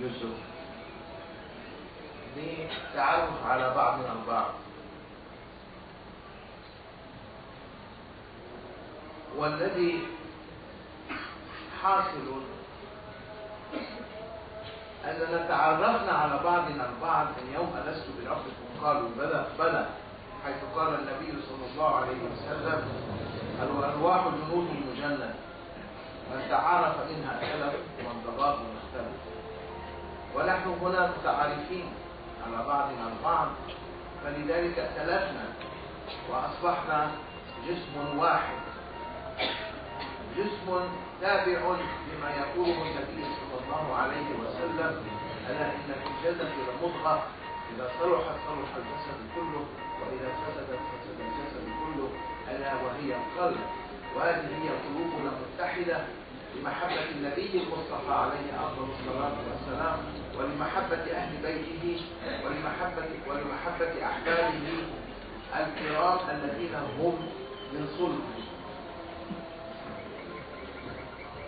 Yusuf للتعرف على بعضنا البعض. والذي حاصل أننا تعرفنا على بعضنا البعض من يوم ألست بربكم قالوا بلى بلى، حيث قال النبي صلى الله عليه وسلم الأرواح جنود مجندة، من تعارف منها ائتلف ومن تغاب مختلف. ونحن هنا متعارفين على بعضنا البعض، فلذلك ائتلفنا وأصبحنا جسم واحد، جسم تابع لما يقوله النبي صلى الله عليه وسلم ألا إن في الجسد لمضغة إذا صلحت صلح الجسد كله وإذا فسدت فسد الجسد كله ألا وهي القلب. وهذه هي قلوبنا متحدة لمحبة النبي المصطفى عليه أفضل الصلاة والسلام، ولمحبة أهل بيته، ولمحبة أحبابه الكرام الذين هم من صلبه.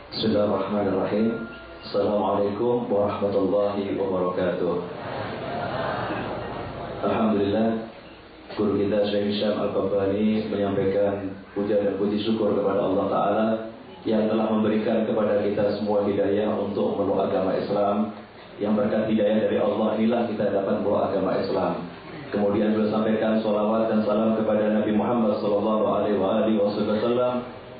Bismillahirrahmanirrahim. Assalamualaikum warahmatullahi wabarakatuh. Alhamdulillah, guru kita Syekh Hisham Al-Qabbani menyampaikan puja dan puji syukur kepada Allah Ta'ala yang telah memberikan kepada kita semua hidayah untuk memeluk agama Islam. Yang berkat hidayah dari Allah inilah kita dapat memeluk agama Islam. Kemudian beliau sampaikan sholawat dan salam kepada Nabi Muhammad SAW,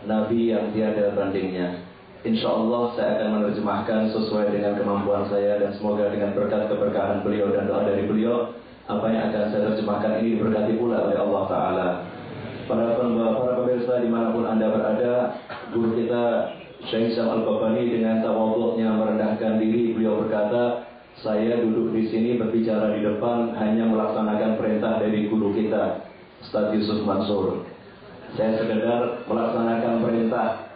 Nabi yang tiada tandingnya. Insya Allah saya akan menerjemahkan sesuai dengan kemampuan saya, dan semoga dengan berkat keberkahan beliau dan doa dari beliau, apa yang akan saya terjemahkan ini diberkati pula oleh Allah Ta'ala. Para pemirsa dimanapun Anda berada, guru kita Syekh Hisham Al-Qabbani dengan tawadhu'nya merendahkan diri, beliau berkata, saya duduk di sini berbicara di depan hanya melaksanakan perintah dari guru kita Ustaz Yusuf Mansur. Saya sekedar melaksanakan perintah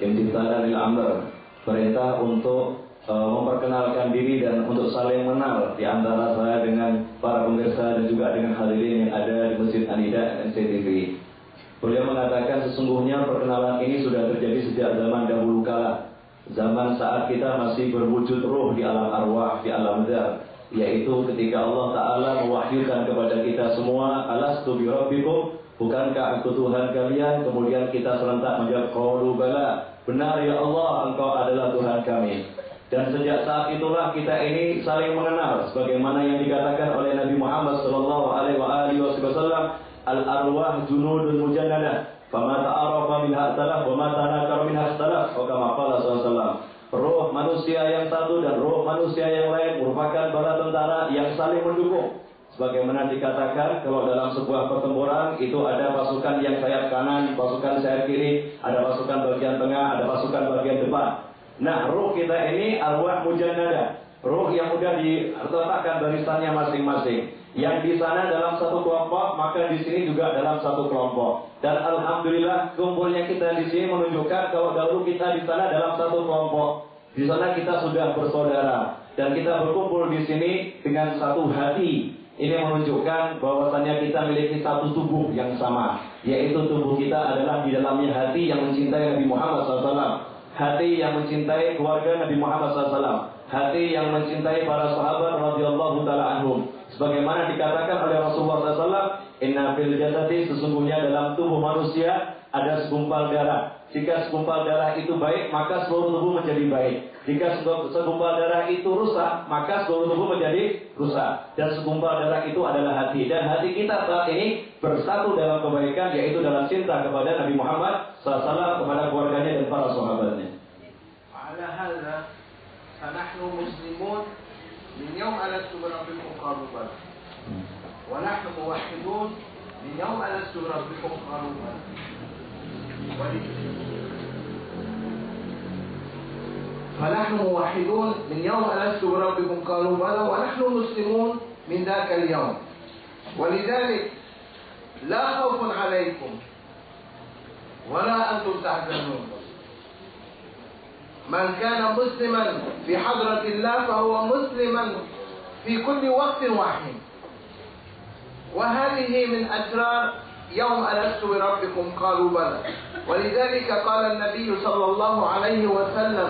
imtithalan lil amr, perintah untuk memperkenalkan diri dan untuk saling mengenal di antara saya dengan para pemirsa dan juga dengan hadirin yang ada di Masjid An-Nida NCTV. Beliau mengatakan sesungguhnya perkenalan ini sudah terjadi sejak zaman dahulu kala, zaman saat kita masih berwujud ruh di alam arwah, di alam dzat, yaitu ketika Allah Ta'ala mewahyukan kepada kita semua, alastu bi rabbikum, bukankah aku Tuhan kalian? Kemudian kita serentak menjawab qalu bala, benar ya Allah, engkau adalah Tuhan kami. Dan sejak saat itulah kita ini saling mengenal, sebagaimana yang dikatakan oleh Nabi Muhammad SAW, al-arwah junudun mujannadah, fama ta'arafa minha ikhtalaf wa ma tanakara minha ikhtalaf, wa kama qala SAW. Roh manusia yang satu dan roh manusia yang lain merupakan bala tentara yang saling mendukung. Sebagaimana dikatakan, kalau dalam sebuah pertempuran itu ada pasukan yang sayap kanan, pasukan sayap kiri, ada pasukan bagian tengah, ada pasukan bagian depan. Nah, ruh kita ini arwah mujannada, ruh yang sudah diletakkan barisannya masing-masing. Yang di sana dalam satu kelompok, maka di sini juga dalam satu kelompok. Dan alhamdulillah kumpulnya kita di sini menunjukkan kalau dahulu kita di sana dalam satu kelompok. Di sana kita sudah bersaudara dan kita berkumpul di sini dengan satu hati. Ini menunjukkan bahwasannya kita memiliki satu tubuh yang sama, yaitu tubuh kita adalah di dalamnya hati yang mencintai Nabi Muhammad SAW, hati yang mencintai keluarga Nabi Muhammad SAW, hati yang mencintai para sahabat radhiyallahu taala anhum. Sebagaimana dikatakan oleh Rasulullah SAW, inna fil jasadi, sesungguhnya dalam tubuh manusia ada segumpal darah. Jika segumpal darah itu baik, maka seluruh tubuh menjadi baik. Jika segumpal darah itu rusak, maka seluruh tubuh menjadi rusak. Dan segumpal darah itu adalah hati. Dan hati kita saat ini bersatu dalam kebaikan, yaitu dalam cinta kepada Nabi Muhammad SAW, kepada keluarganya dan para sahabatnya. Ala hadza fanahnu muslimun min yawm alastu bi rabbikum qalu bala. Wa nahnu muwahhidun min yawm alastu bi rabbikum qalu bala. فنحن موحدون من يوم ألست بربكم قالوا بلى ونحن مسلمون من ذاك اليوم ولذلك لا خوف عليكم ولا أنتم تحزنون من كان مسلما في حضرة الله فهو مسلما في كل وقت وحين وهذه من أسرار يوم ألست بربكم قالوا بلى ولذلك قال النبي صلى الله عليه وسلم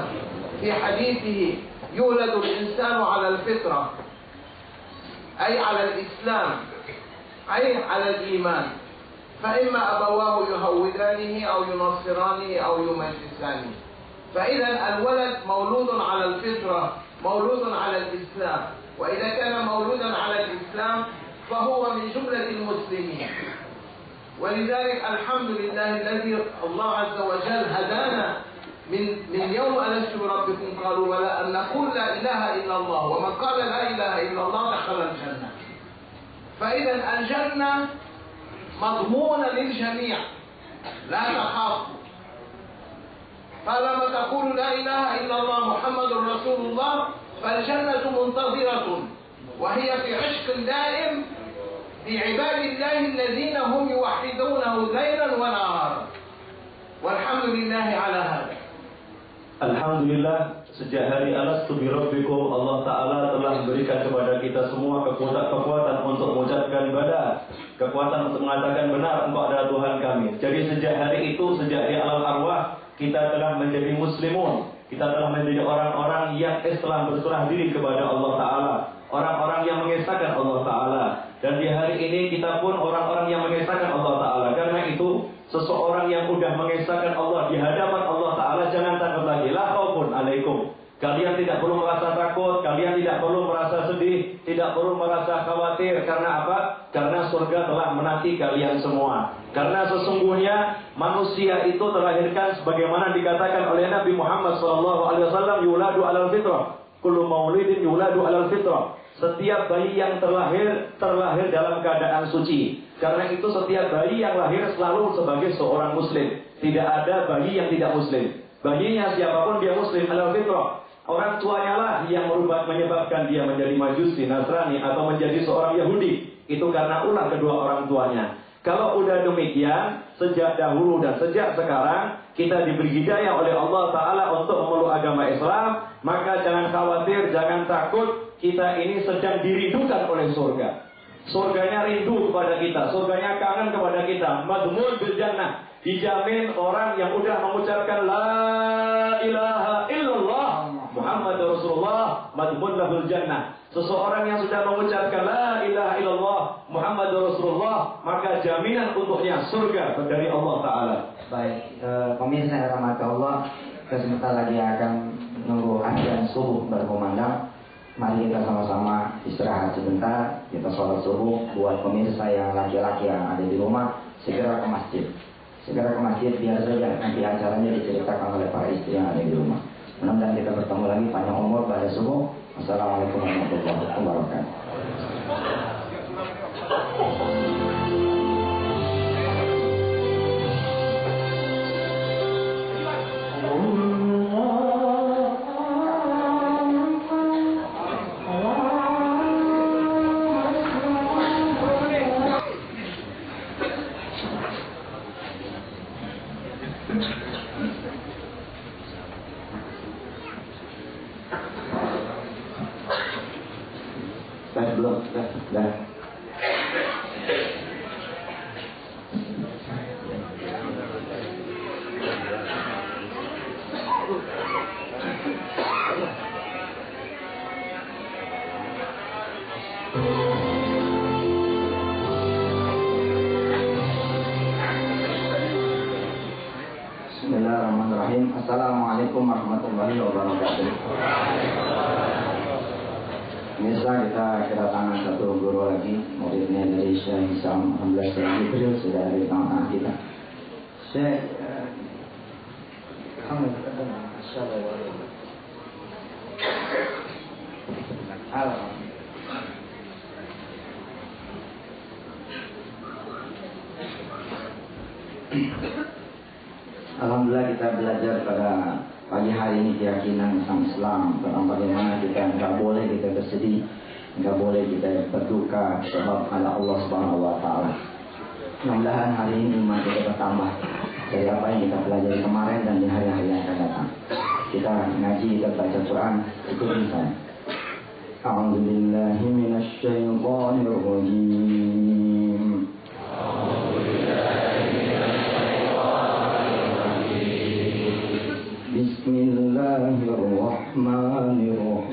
في حديثه يولد الإنسان على الفطرة أي على الإسلام أي على الإيمان، فإما أبواه يهودانه أو ينصرانه أو يمجسانه. فإذا الولد مولود على الفطرة، مولود على الإسلام، وإذا كان مولودا على الإسلام فهو من جملة المسلمين. ولذلك الحمد لله الذي الله عز وجل هدانا من يوم ألست بربكم قالوا بلى أن نقول لا إله إلا الله، ومن قال لا إله إلا الله دخل الجنة. فإذا الجنة مضمونة للجميع، لا تخافوا. طالما تقول لا إله إلا الله محمد رسول الله فالجنة منتظرة، وهي في عشق دائم بعباد الله الذين هم يوحدونه ليلا ونهارا، والحمد لله على هذا. Alhamdulillah, sejak hari Alastu bi Rabbikum, Allah Ta'ala telah memberikan kepada kita semua kekuatan untuk mengucapkan ibadah, kekuatan untuk mengatakan benar Engkau adalah Tuhan kami. Jadi sejak hari itu, sejak di alam arwah, kita telah menjadi muslimun, kita telah menjadi orang-orang yang Islam berserah diri kepada Allah Ta'ala, orang-orang yang mengesahkan Allah Ta'ala. Dan di hari ini kita pun orang-orang yang mengesahkan Allah Ta'ala. Karena itu seseorang yang sudah mengesahkan Allah di hadapan Allah Ta'ala jangan takut lagi. La khaufun alaikum. Kalian tidak perlu merasa takut, kalian tidak perlu merasa sedih, tidak perlu merasa khawatir. Karena apa? Karena surga telah menanti kalian semua. Karena sesungguhnya manusia itu terlahirkan sebagaimana dikatakan oleh Nabi Muhammad SAW, yuladu alal fitrah. Kullu maulidin yuladu alal fitrah. Setiap bayi yang terlahir dalam keadaan suci. Karena itu setiap bayi yang lahir selalu sebagai seorang muslim. Tidak ada bayi yang tidak muslim. Bayinya siapapun dia muslim alal fitrah. Orang tuanya lah yang menyebabkan dia menjadi Majusi, Nasrani atau menjadi seorang Yahudi. Itu karena ulah kedua orang tuanya. Kalau udah demikian, sejak dahulu dan sejak sekarang kita diberi hidayah oleh Allah Ta'ala untuk memeluk agama Islam, maka jangan khawatir, jangan takut. Kita ini sedang dirindukan oleh surga. Surganya rindu kepada kita, surganya kangen kepada kita. Madmun bil jannah, dijamin orang yang udah mengucapkan la ilaha illallah Muhammad Rasulullah, madmun lahul jannah. Seseorang yang sudah mengucapkan la ilaha illallah Muhammad Rasulullah, maka jaminan untuknya surga dari Allah Ta'ala. Baik, pemirsa yang rahmati Allah, sebentar lagi akan menunggu azan subuh berkumandang. Mari kita sama-sama istirahat sebentar, kita sholat subuh. Buat pemirsa yang laki-laki yang ada di rumah, segera ke masjid. Segera ke masjid, biar saja nanti acaranya diceritakan oleh para istri yang ada di rumah. Mudah-mudahan kita bertemu lagi panjang umur pada subuh. Wassalamualaikum warahmatullahi wabarakatuh. Bismillahirrahmanirrahim. Assalamualaikum warahmatullahi wabarakatuh. Pemirsa, kita kedatangan satu guru lagi, muridnya dari Syekh Hisam. Alhamdulillah Syekh Jibril sudah dari tengah kita. Syekh, kamu ketemu Assalamualaikum. Alhamdulillah kita belajar pada pagi hari ini keyakinan Islam tentang bagaimana kita nggak boleh kita bersedih, nggak boleh kita berduka sebab ada Allah Subhanahu Wa Taala. Mudah-mudahan hari ini iman kita bertambah dari apa yang kita pelajari kemarin dan di hari-hari yang akan datang. Kita ngaji, kita baca Quran, ikutin saya. A'udzubillahi minasyaitonir rajim. Bismillahirrahmanirrahim.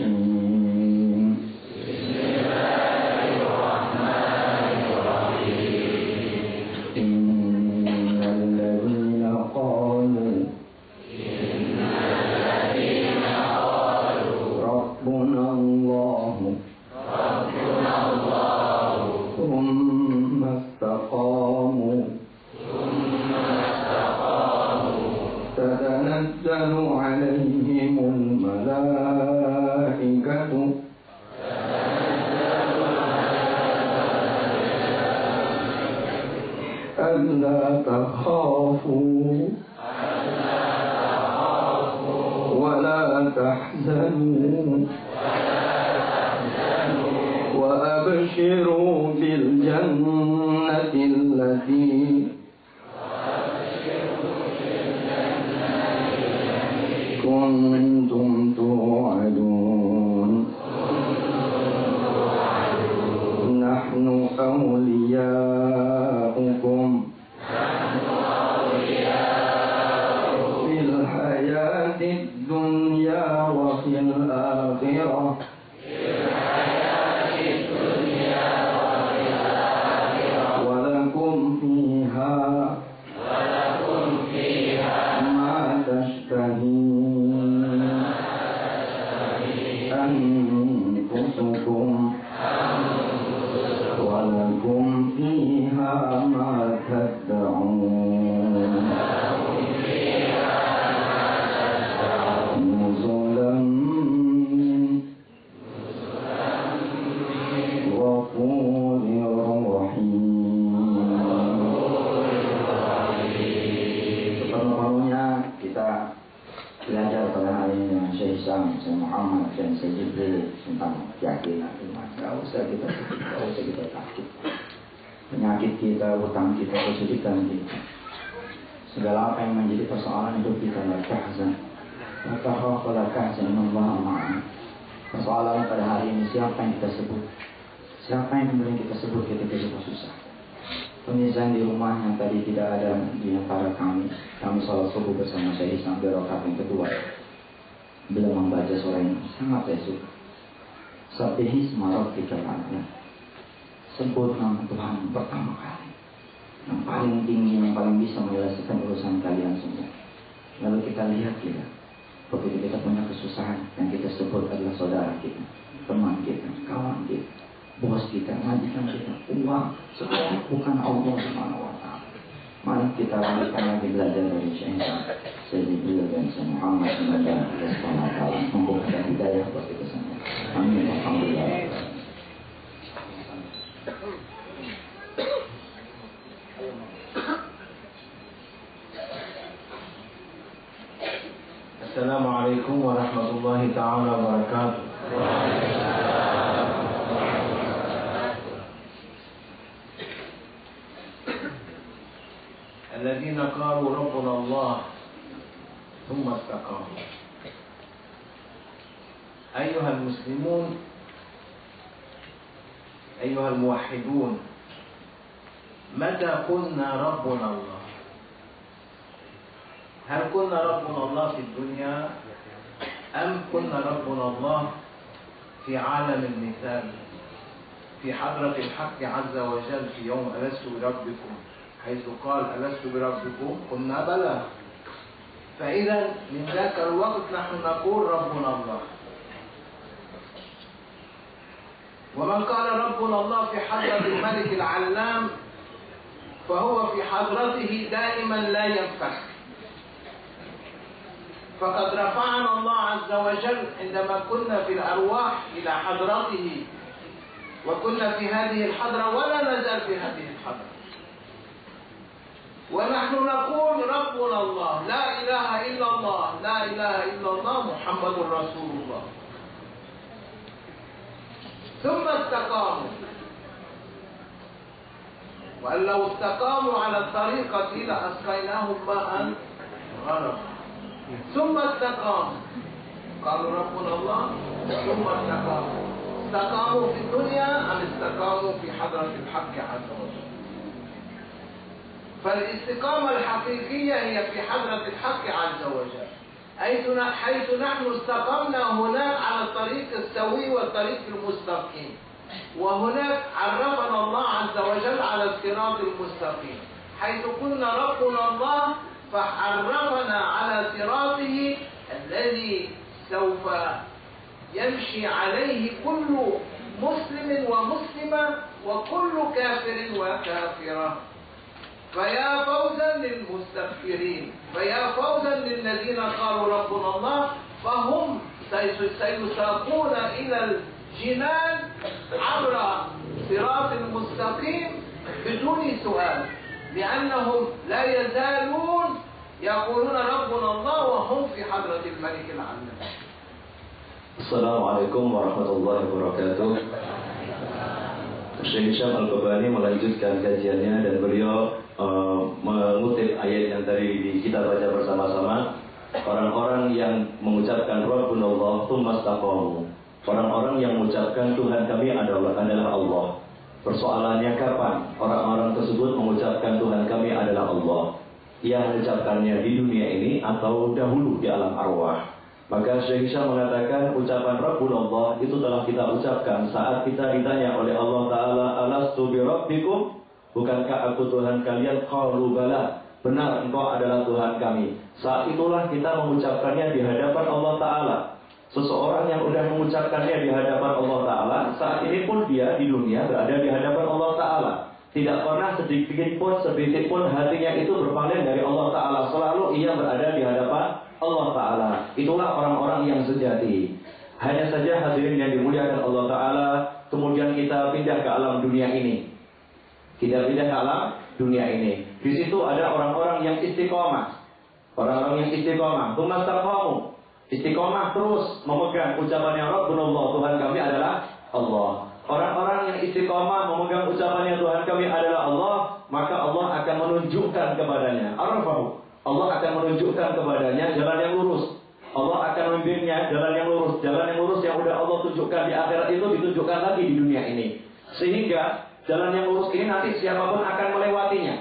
ألا تخافوا ولا تحزنوا وأبشروا بالجنة التي كنتم توعدون نحن أولياؤكم في الحياة الدنيا وفي الآخرة ولكم فيها ما تشتهي أنفسكم ولكم فيها ما تدعون نزلا من غفور رحيم. Seperti kita belajar pada hari ini dengan Syekh Hisham, Syekh Muhammad dan Syekh Jibril tentang keyakinan iman. Tidak usah kita takut. Penyakit kita, hutang kita, kesulitan kita, segala apa yang menjadi persoalan hidup kita, la tahzan, la takhaf wa la tahzan, innallaha ma'ana. Persoalan pada hari ini siapa yang kita sebut? Siapa yang kemudian kita sebut ketika kita susah? Pemirsa di rumah yang tadi tidak ada di antara kami sholat subuh bersama Syekh Hisham di rakaat yang kedua. Beliau membaca surah ini sangat saya suka. Sabbihisma rabbikal a'la. Sebut nama Tuhan pertama kali, yang paling tinggi, yang paling bisa menyelesaikan urusan kalian semua. Lalu kita lihat begitu kita punya kesusahan, yang kita sebut adalah saudara kita, teman kita, kawan kita, bos kita, majikan kita, uang, semua bukan Allah Subhanahu wa Ta'ala. Mari kita lanjutkan lagi belajar dari Syekh Jibril dan Syekh Muhammad, semoga Allah Subhanahu wa Ta'ala membukakan hidayah buat kita semua. Amin. Alhamdulillah. Assalamualaikum warahmatullahi ta'ala wabarakatuh. الذين قالوا ربنا الله ثم استقاموا. أيها المسلمون، أيها الموحدون، متى قلنا ربنا الله؟ هل قلنا ربنا الله في الدنيا أم قلنا ربنا الله في عالم المثال، في حضرة الحق عز وجل في يوم ألست بربكم، حيث قال ألست بربكم؟ قلنا بلى. فإذا من ذاك الوقت نحن نقول ربنا الله. ومن قال ربنا الله في حضرة الملك العلام فهو في حضرته دائما لا ينفك. فقد رفعنا الله عز وجل عندما كنا في الأرواح إلى حضرته، وكنا في هذه الحضرة ولا نزال في هذه الحضرة، ونحن نقول ربنا الله، لا إله إلا الله، لا إله إلا الله، محمد رسول الله. ثم استقاموا، وأن لو استقاموا على الطريقة لأسقيناهم ماء غرقا. ثم استقاموا، قالوا ربنا الله، ثم استقاموا. استقاموا في الدنيا أم استقاموا في حضرة الحق عز وجل؟ فالاستقامة الحقيقية هي في حضرة الحق عز وجل، حيث نحن استقمنا هناك على الطريق السوي والطريق المستقيم، وهناك عرفنا الله عز وجل على الصراط المستقيم، حيث قلنا ربنا الله فعرفنا على صراطه الذي سوف يمشي عليه كل مسلم ومسلمة وكل كافر وكافرة. فيا فوزا للمستغفرين، فيا فوزا للذين قالوا ربنا الله، فهم سيساقون إلى الجنان عبر صراط مستقيم بدون سؤال، لأنهم لا يزالون يقولون ربنا الله وهم في حضرة الملك العلام. Assalamualaikum warahmatullahi wabarakatuh. Syekh Hisham Al-Qabani melanjutkan kajiannya dan beliau mengutip ayat yang tadi kita baca bersama-sama. Orang-orang yang mengucapkan Rabbunallah tsumma istaqamu. Orang-orang yang mengucapkan Tuhan kami adalah Allah. Persoalannya kapan orang-orang tersebut mengucapkan Tuhan kami adalah Allah? Yang mengucapkannya di dunia ini atau dahulu di alam arwah? Maka Syekh Hisham mengatakan ucapan Rabbunallah itu telah kita ucapkan saat kita ditanya oleh Allah Ta'ala, alastu bi rabbikum, bukankah aku Tuhan kalian? Qalu bala, benar engkau adalah Tuhan kami. Saat itulah kita mengucapkannya di hadapan Allah Ta'ala. Seseorang yang sudah mengucapkannya di hadapan Allah Ta'ala, saat ini pun dia di dunia berada di hadapan Allah Ta'ala. Tidak pernah sedikit pun hatinya itu berpaling dari Allah Ta'ala. Selalu ia berada di hadapan Allah Ta'ala. Itulah orang-orang yang sejati. Hanya saja hadirin yang dimuliakan Allah Ta'ala, kemudian kita pindah ke alam dunia ini. Kita pindah ke alam dunia ini. Di situ ada orang-orang yang istiqomah. Orang-orang yang istiqomah, tsumastaqamu, istiqomah terus memegang ucapannya Rabbunallah, Tuhan kami adalah Allah. Orang-orang yang istiqomah memegang ucapannya Tuhan kami adalah Allah, maka Allah akan menunjukkan kepadanya arafahu. Allah akan menunjukkan kepadanya jalan yang lurus. Allah akan membimbingnya jalan yang lurus. Jalan yang lurus yang sudah Allah tunjukkan di akhirat itu ditunjukkan lagi di dunia ini. Sehingga jalan yang lurus ini nanti siapapun akan melewatinya.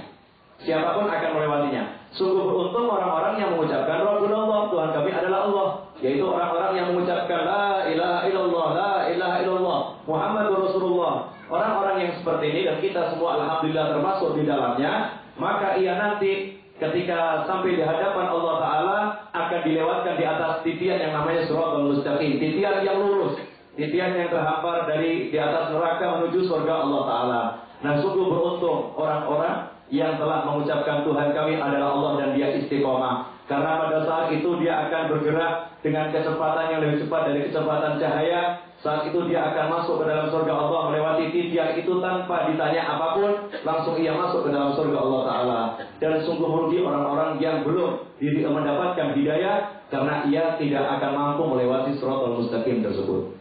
Siapapun akan melewatinya. Sungguh beruntung orang-orang yang mengucapkan Rabbunallah, Tuhan kami adalah Allah, yaitu orang-orang yang mengucapkan La ilaha illallah, La ilaha illallah, Muhammadur Rasulullah. Orang-orang yang seperti ini dan kita semua alhamdulillah termasuk di dalamnya, maka ia nanti ketika sampai di hadapan Allah Ta'ala akan dilewatkan di atas titian yang namanya Shiratal Mustaqim, titian yang lurus, titian yang terhampar dari di atas neraka menuju surga Allah Ta'ala. Nah, sungguh beruntung orang-orang yang telah mengucapkan Tuhan kami adalah Allah dan dia istiqomah. Karena pada saat itu dia akan bergerak dengan kecepatan yang lebih cepat dari kecepatan cahaya. Saat itu dia akan masuk ke dalam surga Allah, melewati titian itu tanpa ditanya apapun, langsung ia masuk ke dalam surga Allah Ta'ala. Dan sungguh merugi orang-orang yang belum mendapatkan hidayah, karena ia tidak akan mampu melewati Shiratal Mustaqim tersebut.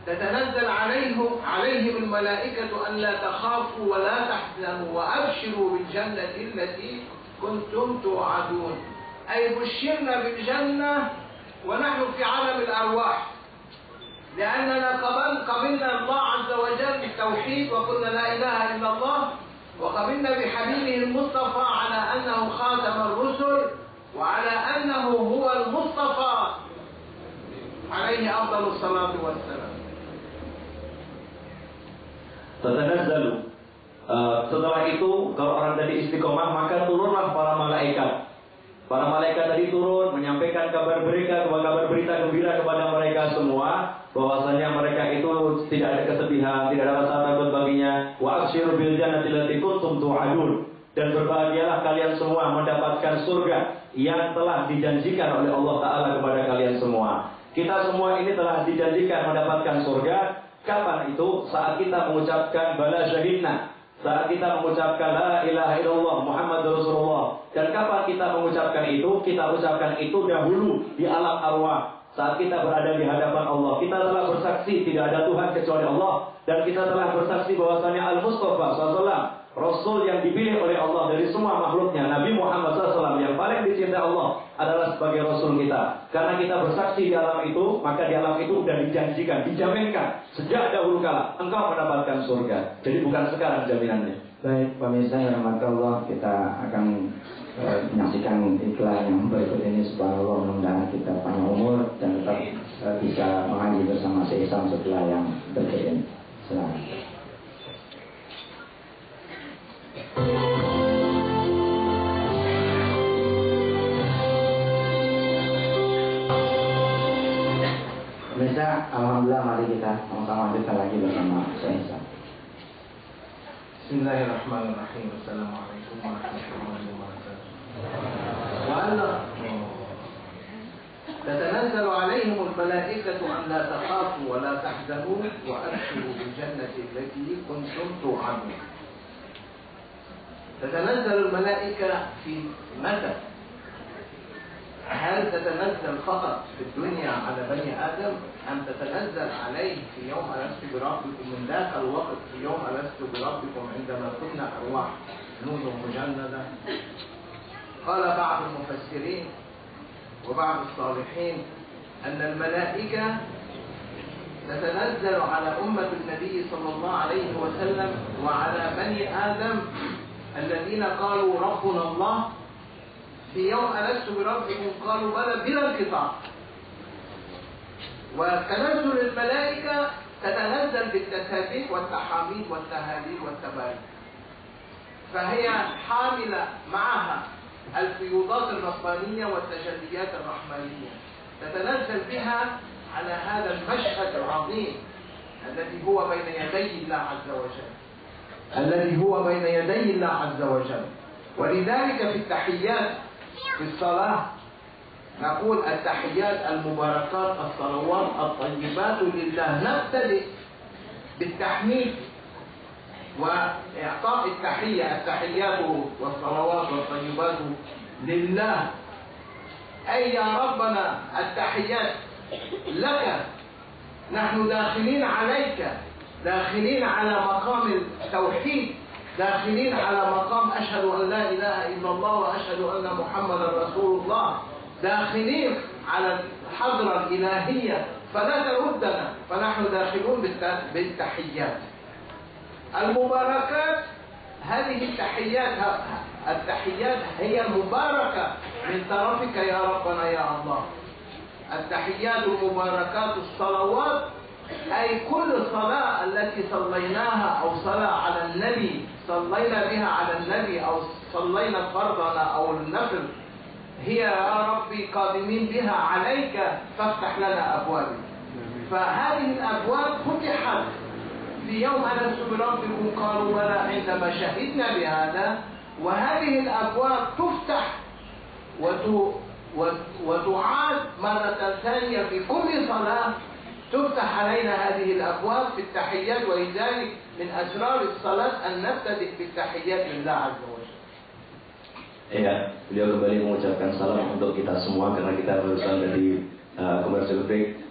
تتنزل عليهم الملائكة أن لا تخافوا ولا تحزنوا وأبشروا بالجنة التي كنتم توعدون. أي بشرنا بالجنة ونحن في عالم الأرواح، لأننا قبلنا الله عز وجل بالتوحيد وقلنا لا إله إلا الله، وقبلنا بحبيبه المصطفى على أنه خاتم الرسل وعلى أنه هو المصطفى عليه أفضل الصلاة والسلام. Tatanazzalu. Setelah itu kalau orang tadi istiqomah, maka turunlah para malaikat. Para malaikat tadi turun menyampaikan kabar berita gembira kepada mereka semua, bahwasanya mereka itu tidak ada kesedihan, tidak ada rasa takut baginya. Wa abshiru bil jannati allati kuntum tu'adun. Dan berbahagialah kalian semua mendapatkan surga yang telah dijanjikan oleh Allah Ta'ala kepada kalian semua. Kita semua ini telah dijanjikan mendapatkan surga. Kapan itu? Saat kita mengucapkan bala syahidna, saat kita mengucapkan la ilaha illallah Muhammadur Rasulullah. Dan kapan kita mengucapkan itu? Kita ucapkan itu dahulu di alam arwah. Saat kita berada di hadapan Allah, kita telah bersaksi tidak ada Tuhan kecuali Allah, dan kita telah bersaksi bahwasanya Al-Mustafa SAW, Rasul yang dipilih oleh Allah dari semua makhluknya, Nabi Muhammad SAW yang paling dicintai Allah adalah sebagai Rasul kita. Karena kita bersaksi di alam itu, maka di alam itu sudah dijanjikan, dijaminkan sejak dahulu kala engkau mendapatkan surga. Jadi bukan sekarang jaminannya. Baik, pemirsa yang rahmat Allah, kita akan menyaksikan iklan yang berikut ini. Subhanallah, mudah-mudahan kita panjang umur dan tetap bisa mengaji bersama Syekh Hisham setelah yang berikut ini. Selamat. Pemirsa, alhamdulillah, mari kita sama-sama kita lagi bersama Syekh Hisham. Bismillahirrahmanirrahim. Assalamualaikum warahmatullahi wabarakatuh. تتنزل عليهم الملائكة أن لا تخافوا ولا تحزنوا وأبشروا بالجنة التي كنتم توعدون. تتنزل الملائكة في متى؟ هل تتنزل فقط في الدنيا على بني آدم أم تتنزل عليه في يوم ألست بربكم من ذاك الوقت في يوم ألست بربكم عندما كنا أرواح جنود مجندة؟ قال بعض المفسرين وبعض الصالحين أن الملائكة تتنزل على أمة النبي صلى الله عليه وسلم وعلى بني آدم الذين قالوا ربنا الله في يوم ألست بربكم قالوا بلى بلا انقطاع. وتنزل الملائكة تتنزل بالتسابيح والتحاميد والتهاليل والتبارك، فهي حاملة معها الفيوضات الربانية والتجليات الرحمانية، تتنزل بها على هذا المشهد العظيم الذي هو بين يدي الله عز وجل، الذي هو بين يدي الله عز وجل. ولذلك في التحيات في الصلاة نقول التحيات المباركات الصلوات الطيبات لله. نبتدئ بالتحميد وإعطاء التحية، التحيات والصلوات والطيبات لله، أي يا ربنا التحيات لك، نحن داخلين عليك، داخلين على مقام التوحيد، داخلين على مقام أشهد أن لا إله إلا الله وأشهد أن محمدا رسول الله، داخلين على الحضرة الإلهية فلا تردنا، فنحن داخلون بالتحيات المباركات. هذه التحيات هي المباركة من طرفك يا ربنا يا الله. التحيات المباركات الصلوات أي كل صلاة التي صليناها أو صلاة على النبي صلينا بها على النبي أو صلينا فرضنا أو النفل، هي يا ربي قادمين بها عليك فافتح لنا أبوابك. فهذه الأبواب فتحت في يوم ألست بربكم قالوا بلى عندما شهدنا بهذا، وهذه الأبواب تفتح وتعاد مرة ثانية في كل صلاة، تفتح علينا هذه الأبواب في التحيات. ولذلك من أسرار الصلاة أن نبتدئ بالتحيات لله عز وجل. Ya, beliau kembali mengucapkan salam untuk kita semua karena kita barusan dari commercial break.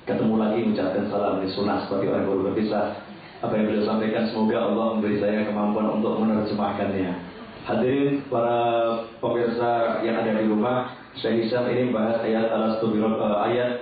Ketemu lagi mengucapkan salam di sunnah seperti orang baru berpisah. Apa yang beliau sampaikan semoga Allah memberi saya kemampuan untuk menerjemahkannya. Hadirin para pemirsa yang ada di rumah, Syekh Hisham ini membahas ayat alastu ayat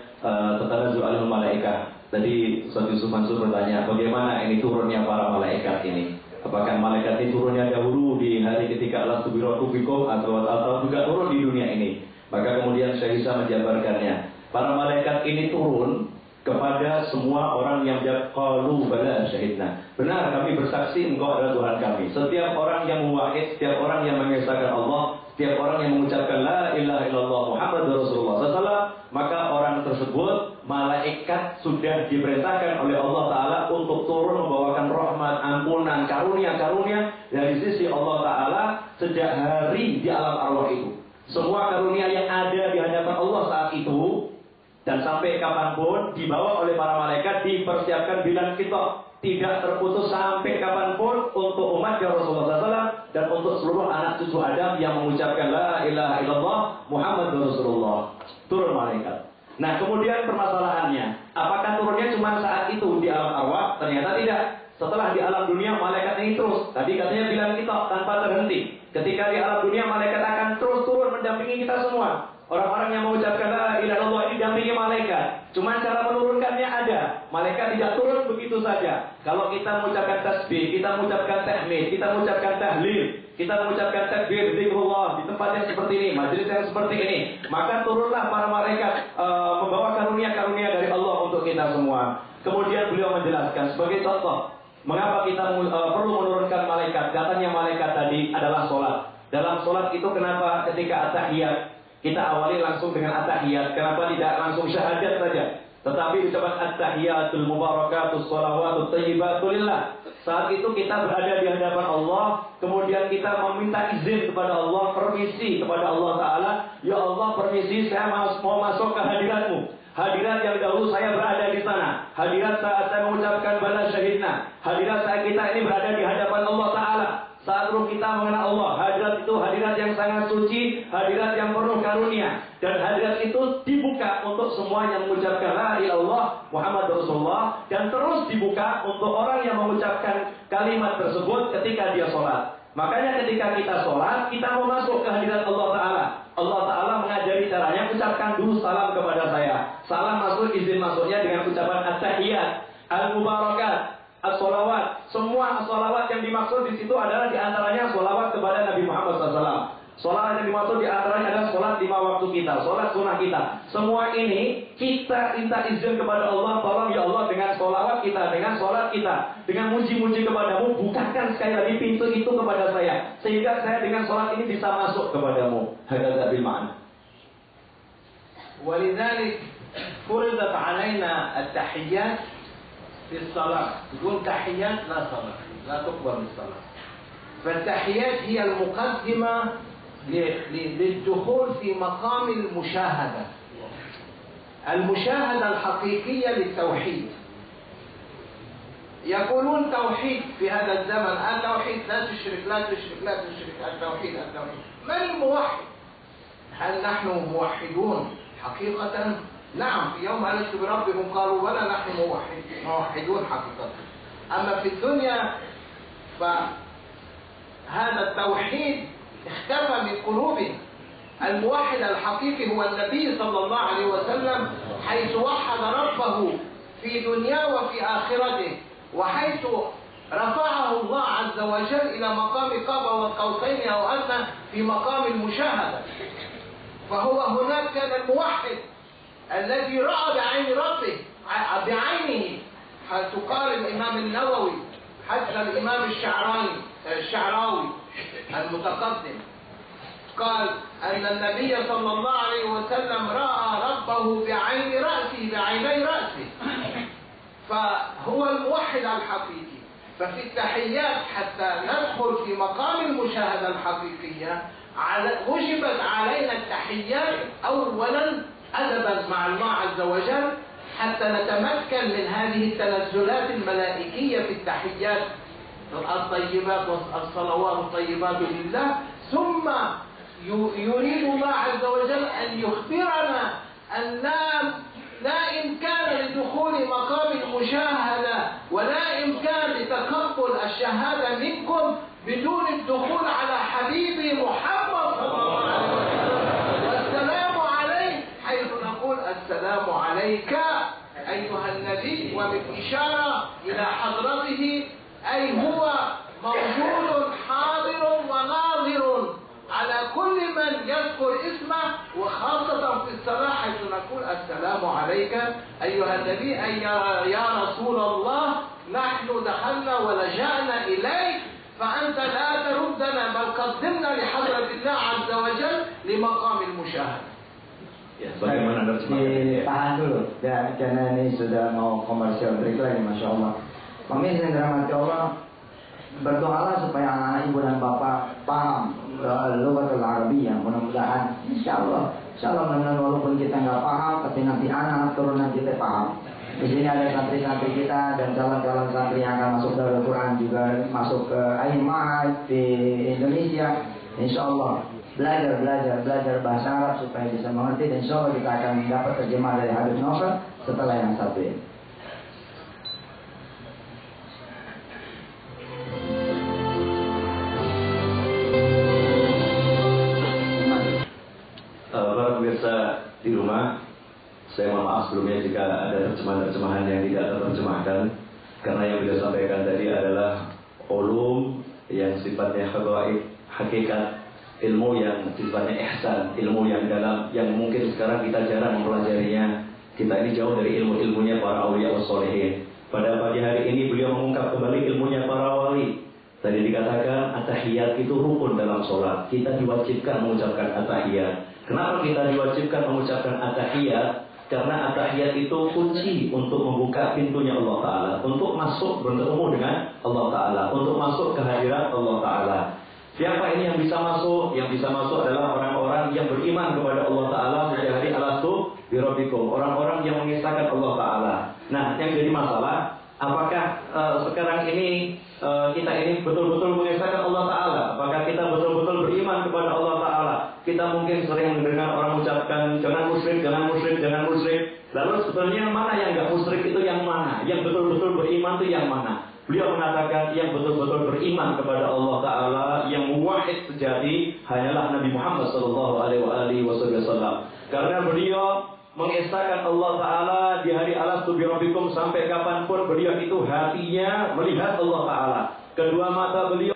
tatanazzalu alal malaikah. Tadi Ustaz Yusuf Mansur bertanya, bagaimana ini turunnya para malaikat ini? Apakah malaikat ini turunnya dahulu di hari ketika alastu birabbikum atau juga turun di dunia ini? Maka kemudian Syekh Hisham menjabarkannya. Para malaikat ini turun kepada semua orang yang qalu bala syahidna. Benar, kami bersaksi engkau adalah Tuhan kami. Setiap orang yang muwahhid, setiap orang yang mengesahkan Allah, setiap orang yang mengucapkan la ilaha illallah Muhammadur Rasulullah sallallahu, maka orang tersebut malaikat sudah diperintahkan oleh Allah Ta'ala untuk turun membawakan rahmat, ampunan, karunia-karunia dari sisi Allah Ta'ala sejak hari di alam arwah itu. Semua karunia yang ada di hadapan Allah saat itu dan sampai kapanpun dibawa oleh para malaikat, dipersiapkan bilang kita tidak terputus sampai kapanpun untuk umatnya Rasulullah SAW dan untuk seluruh anak cucu Adam yang mengucapkan la ilaha illallah Muhammadur Rasulullah. Turun malaikat. Nah kemudian permasalahannya, apakah turunnya cuma saat itu di alam arwah? Ternyata tidak. Setelah di alam dunia malaikat ini terus. Tadi katanya bilang kita tanpa terhenti. Ketika di alam dunia malaikat akan terus turun mendampingi kita semua. Orang-orang yang mengucapkan la ilaha illallah ini dampingi malaikat. Cuma cara menurunkannya ada. Malaikat tidak turun begitu saja. Kalau kita mengucapkan tasbih, kita mengucapkan tahmid, kita mengucapkan tahlil, kita mengucapkan takbir, zikrullah di tempat yang seperti ini, majelis yang seperti ini, maka turunlah para malaikat membawa karunia-karunia dari Allah untuk kita semua. Kemudian beliau menjelaskan sebagai contoh, mengapa kita perlu menurunkan malaikat. Katanya malaikat tadi adalah sholat. Dalam sholat itu kenapa ketika at-tahiyat kita awali langsung dengan at-tahiyat? Kenapa tidak langsung syahadat saja? Tetapi diucapkan at-tahiyatul mubarakatus shalawatut thayyibatu lillah. Saat itu kita berada di hadapan Allah, kemudian kita meminta izin kepada Allah, permisi kepada Allah Ta'ala. Ya Allah, permisi, saya mau masuk ke hadiratmu. Hadirat yang dahulu saya berada di sana. Hadirat saat saya mengucapkan bala syahidna. Hadirat saat kita ini berada di hadapan Allah Ta'ala. Saat ruh kita mengenal Allah. Hadirat itu hadirat yang sangat suci, hadirat yang penuh karunia. Dan hadirat itu dibuka untuk semua yang mengucapkan la ilaha illallah Muhammad Rasulullah. Dan terus dibuka untuk orang yang mengucapkan kalimat tersebut ketika dia sholat. Makanya ketika kita sholat, kita mau masuk ke hadirat Allah Ta'ala. Allah Ta'ala mengajari caranya, ucapkan dulu salam kepada saya. Salam masuk, izin masuknya dengan ucapan at-tahiyat, al-mubarakat, as-sholawat. Semua as-sholawat yang dimaksud di situ adalah diantaranya sholawat kepada Nabi Muhammad SAW. Sholawat yang dimaksud diantaranya adalah sholat 5 waktu kita, sholat sunnah kita. Semua ini kita minta izin kepada Allah. Tolong ya Allah, dengan sholawat kita, dengan sholat kita, dengan muji-muji kepadamu, bukakan sekali lagi pintu itu kepada saya, sehingga saya dengan sholat ini bisa masuk kepadamu. Hakadha bil ma'na. ولذلك فرضت علينا التحيات في الصلاة. تقول تحيات لا صلاة، لا تقبل الصلاة. فالتحيات هي المقدمة للدخول في مقام المشاهدة. المشاهدة الحقيقية للتوحيد. يقولون توحيد في هذا الزمن، التوحيد لا تشرك لا تشرك لا تشرك، التوحيد التوحيد. من الموحد؟ هل نحن موحدون حقيقة؟ نعم، في يوم ألست بربكم قالوا ولا نحن موحدون حقيقة. أما في الدنيا فهذا التوحيد اختفى من قلوبنا. الموحد الحقيقي هو النبي صلى الله عليه وسلم، حيث وحد ربه في دنياه وفي آخرته، وحيث رفعه الله عز وجل إلى مقام قاب وقوسين أو أدنى في مقام المشاهدة. فهو هناك كان الموحد الذي رأى بعين ربه بعينه، حيث قال الإمام النووي حتى الإمام الشعراوي المتقدم قال أن النبي صلى الله عليه وسلم رأى ربه بعين رأسه، بعيني رأسه. فهو الموحد الحقيقي. ففي التحيات حتى ندخل في مقام المشاهدة الحقيقية وجبت علينا التحيات أولا أدبا مع الله عز وجل، حتى نتمكن من هذه التنزلات الملائكية في التحيات الطيبات والصلوات الطيبات لله. ثم يريد الله عز وجل أن يخبرنا أن لا إمكان لدخول مقام المشاهدة ولا إمكان لتقبل الشهادة منكم بدون الدخول على حبيبي محمد صلى الله عليه وسلم والسلام عليه، حيث نقول السلام عليك أيها النبي، ومن إشارة إلى حضرته، أي هو موجود حاضر وناظر على كل من يذكر اسمه، وخاصة في الصلاة حيث نقول السلام عليك أيها النبي، أي يا رسول الله، نحن دخلنا ولجأنا إليك، فأنت لا تردنا بل قدمنا لحضرة الله عز وجل لمقام المشاهدة. Ya, bagaimana terjemahannya? Tahan dulu, ya, karena ini sudah mau komersial break lagi, Masya Allah. Pemirsa yang dirahmati Allah, berdoalah supaya anak-anak ibu dan bapak paham Lughatul Arabiyyah. Mudah-mudahan, insya Allah mudah-mudahan walaupun kita nggak paham, tapi nanti anak turunan kita paham. Di sini ada santri-santri kita dan calon-calon santri yang akan masuk Darul Quran, juga masuk ke Aimah di Indonesia. Insya Allah belajar bahasa Arab supaya bisa mengerti, dan insya Allah kita akan dapat terjemah dari Habib Novel setelah yang satu ini. Para pemirsa di rumah, saya mohon maaf sebelumnya jika ada terjemahan-terjemahan yang tidak terjemahkan, karena yang beliau sampaikan tadi adalah ulum yang sifatnya hakikat, ilmu yang sifatnya ihsan, ilmu yang dalam, yang mungkin sekarang kita jarang mempelajarinya. Kita ini jauh dari ilmu-ilmunya para awliya wassalihin. Pada pagi hari ini beliau mengungkap kembali ilmunya para wali. Tadi dikatakan at-tahiyat itu rukun dalam sholat. Kita diwajibkan mengucapkan at-tahiyat. Kenapa kita diwajibkan mengucapkan at-tahiyat? Karena at-tahiyat itu kunci untuk membuka pintunya Allah Ta'ala, untuk masuk bertemu dengan Allah Ta'ala, untuk masuk ke hadirat Allah Ta'ala. Siapa ini yang bisa masuk? Yang bisa masuk adalah orang-orang yang beriman kepada Allah Ta'ala sejak hari alastu birabbikum, orang-orang yang mengisahkan Allah Ta'ala. Nah, yang jadi masalah, apakah sekarang ini kita ini betul-betul mengisahkan Allah Ta'ala? Apakah kita betul-betul beriman kepada Allah Ta'ala? Kita mungkin sering mendengar orang mengucapkan jangan musyrik, jangan musyrik, jangan musyrik. Lalu sebenarnya mana yang enggak musyrik itu yang mana? Yang betul-betul beriman itu yang mana? Beliau mengatakan yang betul-betul beriman kepada Allah Ta'ala, yang muwahhid sejati hanyalah Nabi Muhammad SAW. Karena beliau mengesahkan Allah Ta'ala di hari alastu birabbikum, sampai kapanpun beliau itu hatinya melihat Allah Ta'ala. Kedua mata beliau,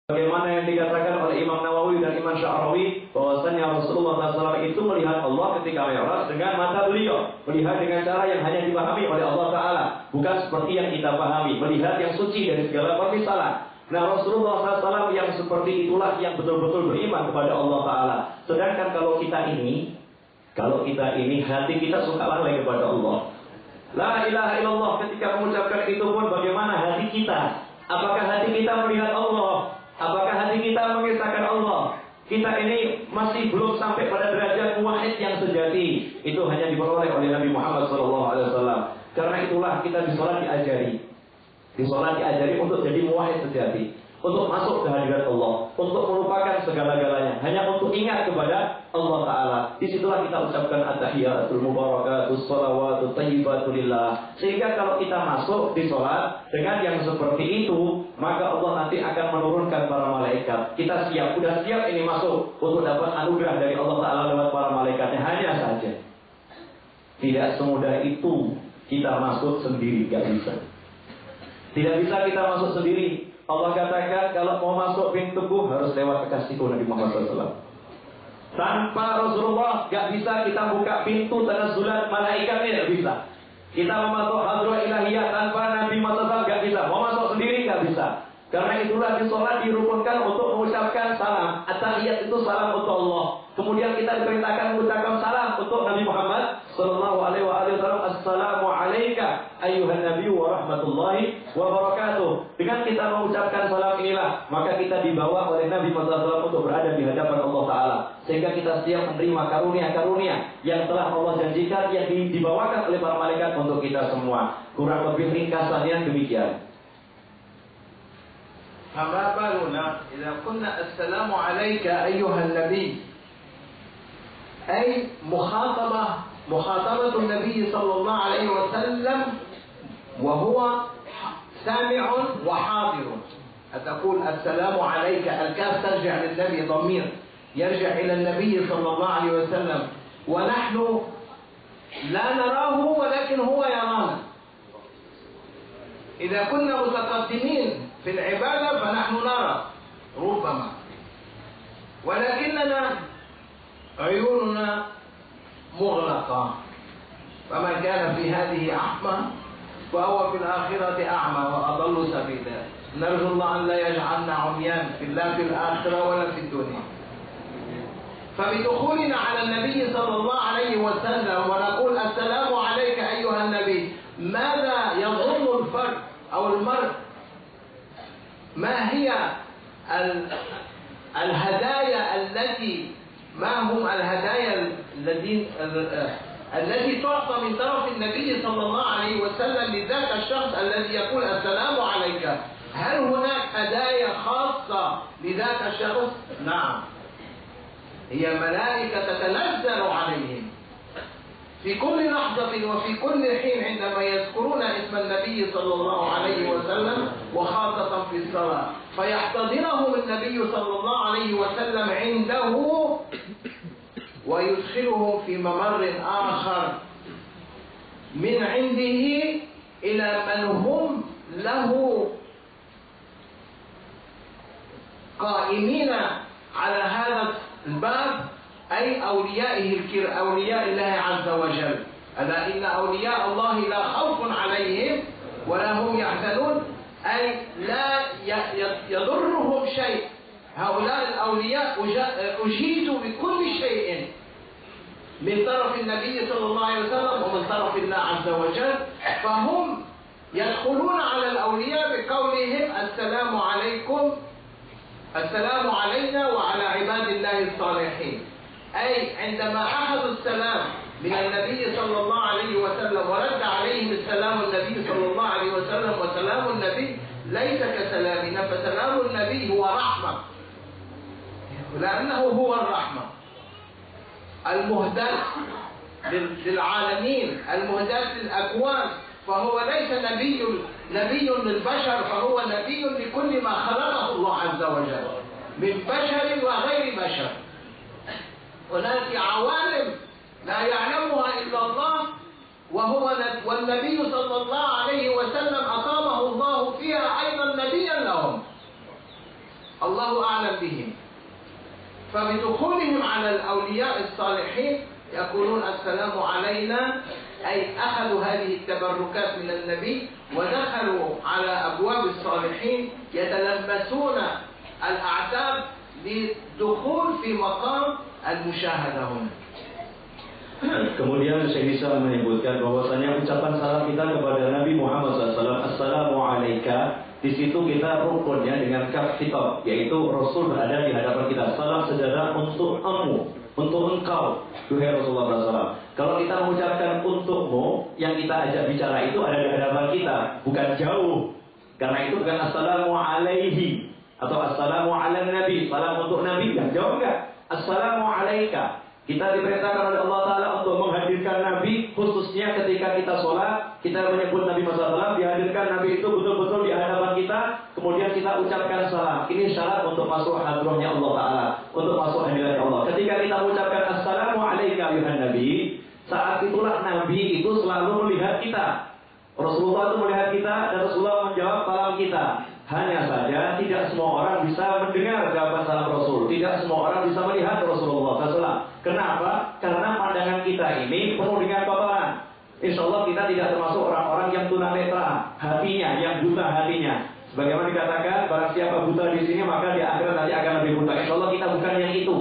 bagaimana yang dikatakan oleh Imam Nawawi dan Imam Sya'rawi, bahwasanya Rasulullah SAW itu melihat Allah ketika Mi'raj dengan mata beliau, melihat dengan cara yang hanya dipahami oleh Allah Ta'ala, bukan seperti yang kita pahami, melihat yang suci dari segala permisalan. Nah, Rasulullah SAW yang seperti itulah yang betul-betul beriman kepada Allah Ta'ala. Sedangkan kalau kita ini hati kita suka lalai kepada Allah. La ilaha illallah, ketika mengucapkan itu pun bagaimana hati kita? Apakah hati kita melihat Allah? Apakah hati kita mengisahkan Allah? Kita ini masih belum sampai pada derajat muwahhid yang sejati. Itu hanya diperoleh oleh Nabi Muhammad SAW. Karena itulah kita di sholat diajari. Di sholat diajari untuk jadi muwahhid sejati, untuk masuk ke hadirat Allah, untuk melupakan segala-galanya, hanya untuk ingat kepada Allah Ta'ala. Disitulah kita ucapkan at-tahiyatul mubarakatus shalawatut thayyibatu lillah. Sehingga kalau kita masuk di sholat dengan yang seperti itu, maka Allah nanti akan menurunkan para malaikat. Kita siap, sudah siap ini masuk untuk dapat anugerah dari Allah Ta'ala lewat para malaikatnya. Hanya saja tidak semudah itu kita masuk sendiri, gak bisa. Tidak bisa kita masuk sendiri. Allah katakan kalau mau masuk pintuku harus lewat kekasihku Nabi Muhammad SAW. Tanpa Rasulullah gak bisa kita buka pintu tanazzulat malaikatnya, gak bisa. Kita mau masuk hadrah ilahiyah tanpa Nabi Muhammad SAW gak bisa. Mau masuk sendiri gak bisa. Karena itulah di sholat dirukunkan untuk mengucapkan salam. At-tahiyat itu salam untuk Allah. Kemudian kita diperintahkan mengucapkan salam untuk Nabi Muhammad sallallahu alaihi wasallam. Assalamu alayka ayyuhan nabiyyu wa rahmatullahi wa barakatuh. Dengan kita mengucapkan salam inilah, maka kita dibawa oleh Nabi Muhammad SAW untuk berada di hadapan Allah Ta'ala. Sehingga kita siap menerima karunia-karunia yang telah Allah janjikan, yang dibawakan oleh para malaikat untuk kita semua. Kurang lebih ringkasannya demikian. فما بالنا إذا قلنا السلام عليك أيها النبي، أي مخاطبة النبي صلى الله عليه وسلم وهو سامع وحاضر. أتقول السلام عليك، الكاف ترجع للنبي، ضمير يرجع إلى النبي صلى الله عليه وسلم، ونحن لا نراه ولكن هو يرانا. إذا كنا متقدمين في العبادة فنحن نرى ربما، ولكننا عيوننا مغلقة، فمن كان في هذه أعمى فهو في الآخرة أعمى وأضل سبيلا. نرجو الله أن لا يجعلنا عميان لا في الآخرة ولا في الدنيا. فبدخولنا على النبي صلى الله عليه وسلم ونقول السلام عليك أيها النبي، ماذا يظن الفرد أو المرء؟ ما هي الهدايا التي ما هم الهدايا التي تعطى من طرف النبي صلى الله عليه وسلم لذاك الشخص الذي يقول السلام عليك؟ هل هناك هدايا خاصة لذاك الشخص؟ نعم، هي ملائكة تتنزل عليهم في كل لحظة وفي كل حين عندما يذكرون اسم النبي صلى الله عليه وسلم، وخاصة في الصلاة، فيحتضنهم النبي صلى الله عليه وسلم عنده ويدخلهم في ممر آخر من عنده إلى من هم له قائمين على هذا الباب، أي أولياء الله عز وجل. ألا إن أولياء الله لا خوف عليهم ولا هم يحزنون، أي لا يضرهم شيء. هؤلاء الأولياء أجيزوا بكل شيء من طرف النبي صلى الله عليه وسلم ومن طرف الله عز وجل، فهم يدخلون على الأولياء بقولهم السلام عليكم، السلام علينا وعلى عباد الله الصالحين. أي عندما أخذوا السلام من النبي صلى الله عليه وسلم ورد عليهم السلام النبي صلى الله عليه وسلم، وسلام النبي ليس كسلامنا، فسلام النبي هو رحمة، لأنه هو الرحمة المهداة للعالمين، المهداة للأكوان، فهو ليس نبي للبشر، فهو نبي لكل ما خلقه الله عز وجل من بشر وغير بشر. هناك عوالم لا يعلمها إلا الله، والنبي صلى الله عليه وسلم أقامه الله فيها أيضا نبيا لهم، الله أعلم بهم. فبدخولهم على الأولياء الصالحين يقولون السلام علينا، أي أخذوا هذه التبركات من النبي ودخلوا على أبواب الصالحين يتلبسون الأعتاب للدخول في مقام المشاهدة هنا. Kemudian Syekh Hisam menyebutkan bahwasanya ucapan salam kita kepada Nabi Muhammad SAW, Assalamu alaika, di situ kita rukunnya dengan kaf khitab, yaitu Rasul berada di hadapan kita. Salam sejahtera untuk untuk engkau, duhai Rasulullah SAW. Kalau kita mengucapkan untukmu, yang kita ajak bicara itu ada di hadapan kita, bukan jauh. Karena itu bukan Assalamu alaihi atau Assalamu ala Nabi, salam untuk Nabi, yang jauh enggak. Assalamu alaika. Kita diperintahkan oleh Allah Ta'ala untuk menghadirkan Nabi, khususnya ketika kita sholat, kita menyebut Nabi SAW, dihadirkan Nabi itu betul-betul di hadapan kita, kemudian kita ucapkan salam. Ini syarat untuk masuk hadrahnya Allah Ta'ala, untuk masuk hadirat Allah. Ketika kita mengucapkan Assalamu alaika ayuhan Nabi, saat itulah Nabi itu selalu melihat kita. Rasulullah itu melihat kita dan Rasulullah menjawab salam kita. Hanya saja tidak semua orang bisa mendengar jawaban salam Rasul. Tidak semua orang bisa melihat Rasulullah SAW. Kenapa? Karena pandangan kita ini penuh dengan kotoran. Insya Allah kita tidak termasuk orang-orang yang tunanetra hatinya, yang buta hatinya. Sebagaimana dikatakan, barang siapa buta di sini maka di akhirat nanti akan lebih buta. Insya Allah kita bukan yang itu.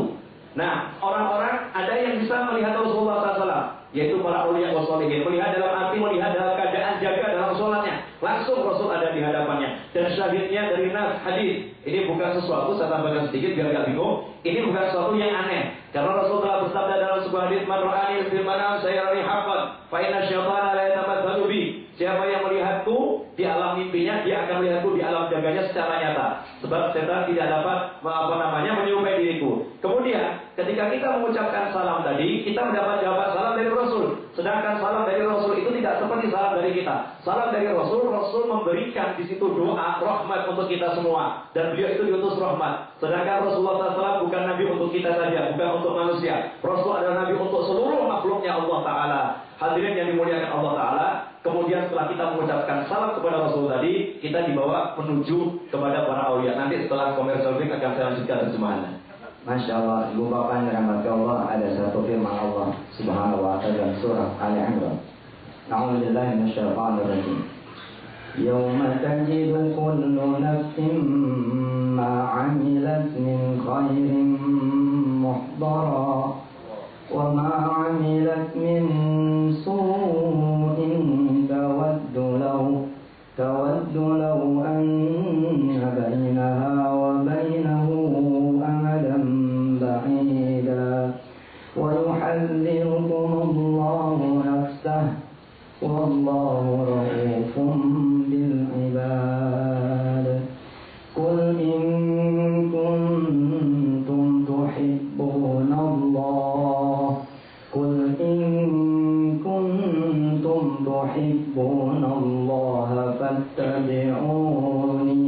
Nah, orang-orang ada yang bisa melihat Rasulullah SAW, yaitu para ulama wassalihin. Melihat dalam arti melihat dalam keadaan jaga dalam sholatnya. Langsung Rasul ada di hadapannya. Dan syahidnya dari nas hadis. Ini bukan sesuatu, saya tambahkan sedikit biar gak bingung. Ini bukan sesuatu yang aneh. Karena Rasul telah bersabda dalam sebuah hadis, "Man ra'ani fil manam sayyarani haqqan, fa inna syaitana la yatamatsalu bi." Siapa yang melihatku di alam mimpinya, dia akan melihatku di alam jaganya secara nyata. Sebab setan tidak dapat menyerupai diriku. Kemudian, ketika kita mengucapkan salam tadi, kita mendapat jawaban salam dari Rasul. Sedangkan salam dari Rasul itu tidak seperti salam dari kita. Salam dari Rasul memberikan di situ doa rahmat untuk kita semua, dan beliau itu diutus rahmat. Sedangkan Rasulullah SAW bukan Nabi untuk kita saja, bukan untuk manusia. Rasul adalah Nabi untuk seluruh makhluknya Allah Ta'ala. Hadirin yang dimuliakan Allah Ta'ala. Kemudian setelah kita mengucapkan salam kepada Rasul tadi, kita dibawa menuju kepada para aulia. Nanti setelah komersial break akan saya lanjutkan terjemahannya. Masya Allah, ibu bapak yang dirahmati Allah, ada satu firman Allah Subhanahu wa ta'ala dalam surah Ali Imran. A'udzubillahi minasyaitonir rajim. Yauma tajidu kullu nafsin ma 'amilat min khairin muhdara wa ma 'amilat min su'in tawaddu law anna bainaha wa bainahu amadan ba'ida wa yuhadhdhirukum Allahu nafsah wallahu ra'ufun bil ibad. Qul in kuntum tuhibbuna Allah Qul in kuntum tuhibbuna Allah fattabi'uni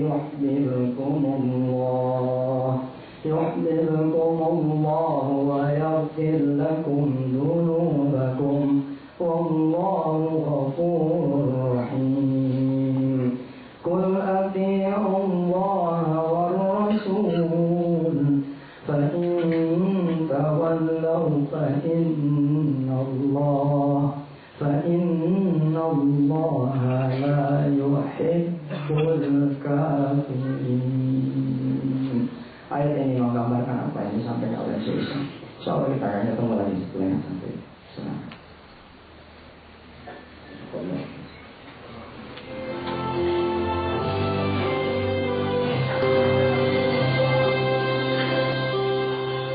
yuhibbukum Allah wa yaghfir lakum dhunubakum wallahu ghafurur rahim. Qul ati'u Allah war rasul fa in tawallaw fa inna Allah la yuhibbul kafirin. Ayat ini menggambarkan apa yang disampaikan oleh Insya Allah kita akan ketemu lagi setelah sampai sana.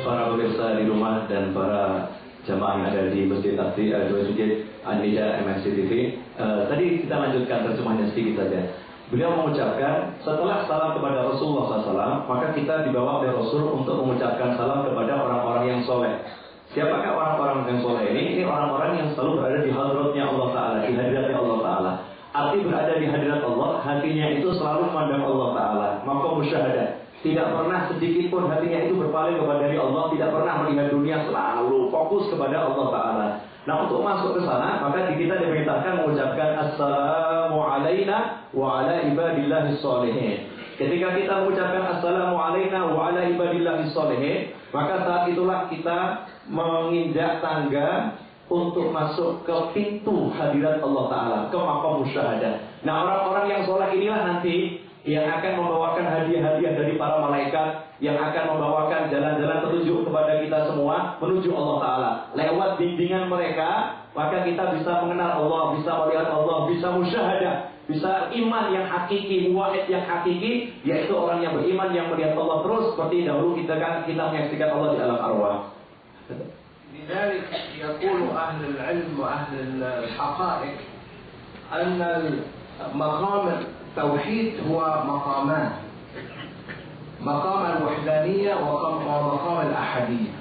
Para pemirsa di rumah dan para jamaah yang ada di Masjid An-Nida MNC TV. Tadi kita lanjutkan terjemahnya sedikit saja. Beliau mengucapkan setelah salam kepada Rasulullah SAW, maka kita dibawa oleh Rasul untuk mengucapkan salam kepada orang-orang yang soleh. Siapakah orang-orang yang soleh ini? Ini orang-orang yang selalu berada di hadratnya Allah Ta'ala, di hadiratnya Allah Ta'ala. Arti berada di hadirat Allah, hatinya itu selalu memandang Allah Ta'ala, maqam musyahadah. Tidak pernah sedikit pun hatinya itu berpaling kepada Allah, tidak pernah melihat dunia, selalu fokus kepada Allah Ta'ala. Nah, untuk masuk ke sana, maka kita diperintahkan mengucapkan Assalamu alaina wa ala ibadillahis sholihin. Ketika kita mengucapkan Assalamu alaina wa ala ibadillahis sholihin, maka saat itulah kita menginjak tangga untuk masuk ke pintu hadirat Allah Ta'ala, ke maqam musyahadah. Nah, orang-orang yang soleh inilah nanti yang akan membawakan hadiah-hadiah dari para malaikat, yang akan membawakan jalan-jalan petunjuk kepada kita semua menuju Allah Ta'ala. Lewat bimbingan mereka, maka kita bisa mengenal Allah, bisa melihat Allah, bisa musyahadah, bisa iman yang hakiki, muwahhid yang hakiki, yaitu orang yang beriman yang melihat Allah terus seperti dahulu kita menyaksikan Allah di alam arwah. لذلك يقول أهل العلم وأهل الحقائق أن مقام التوحيد هو مقامان، مقام الوحدانية ومقام الأحدية.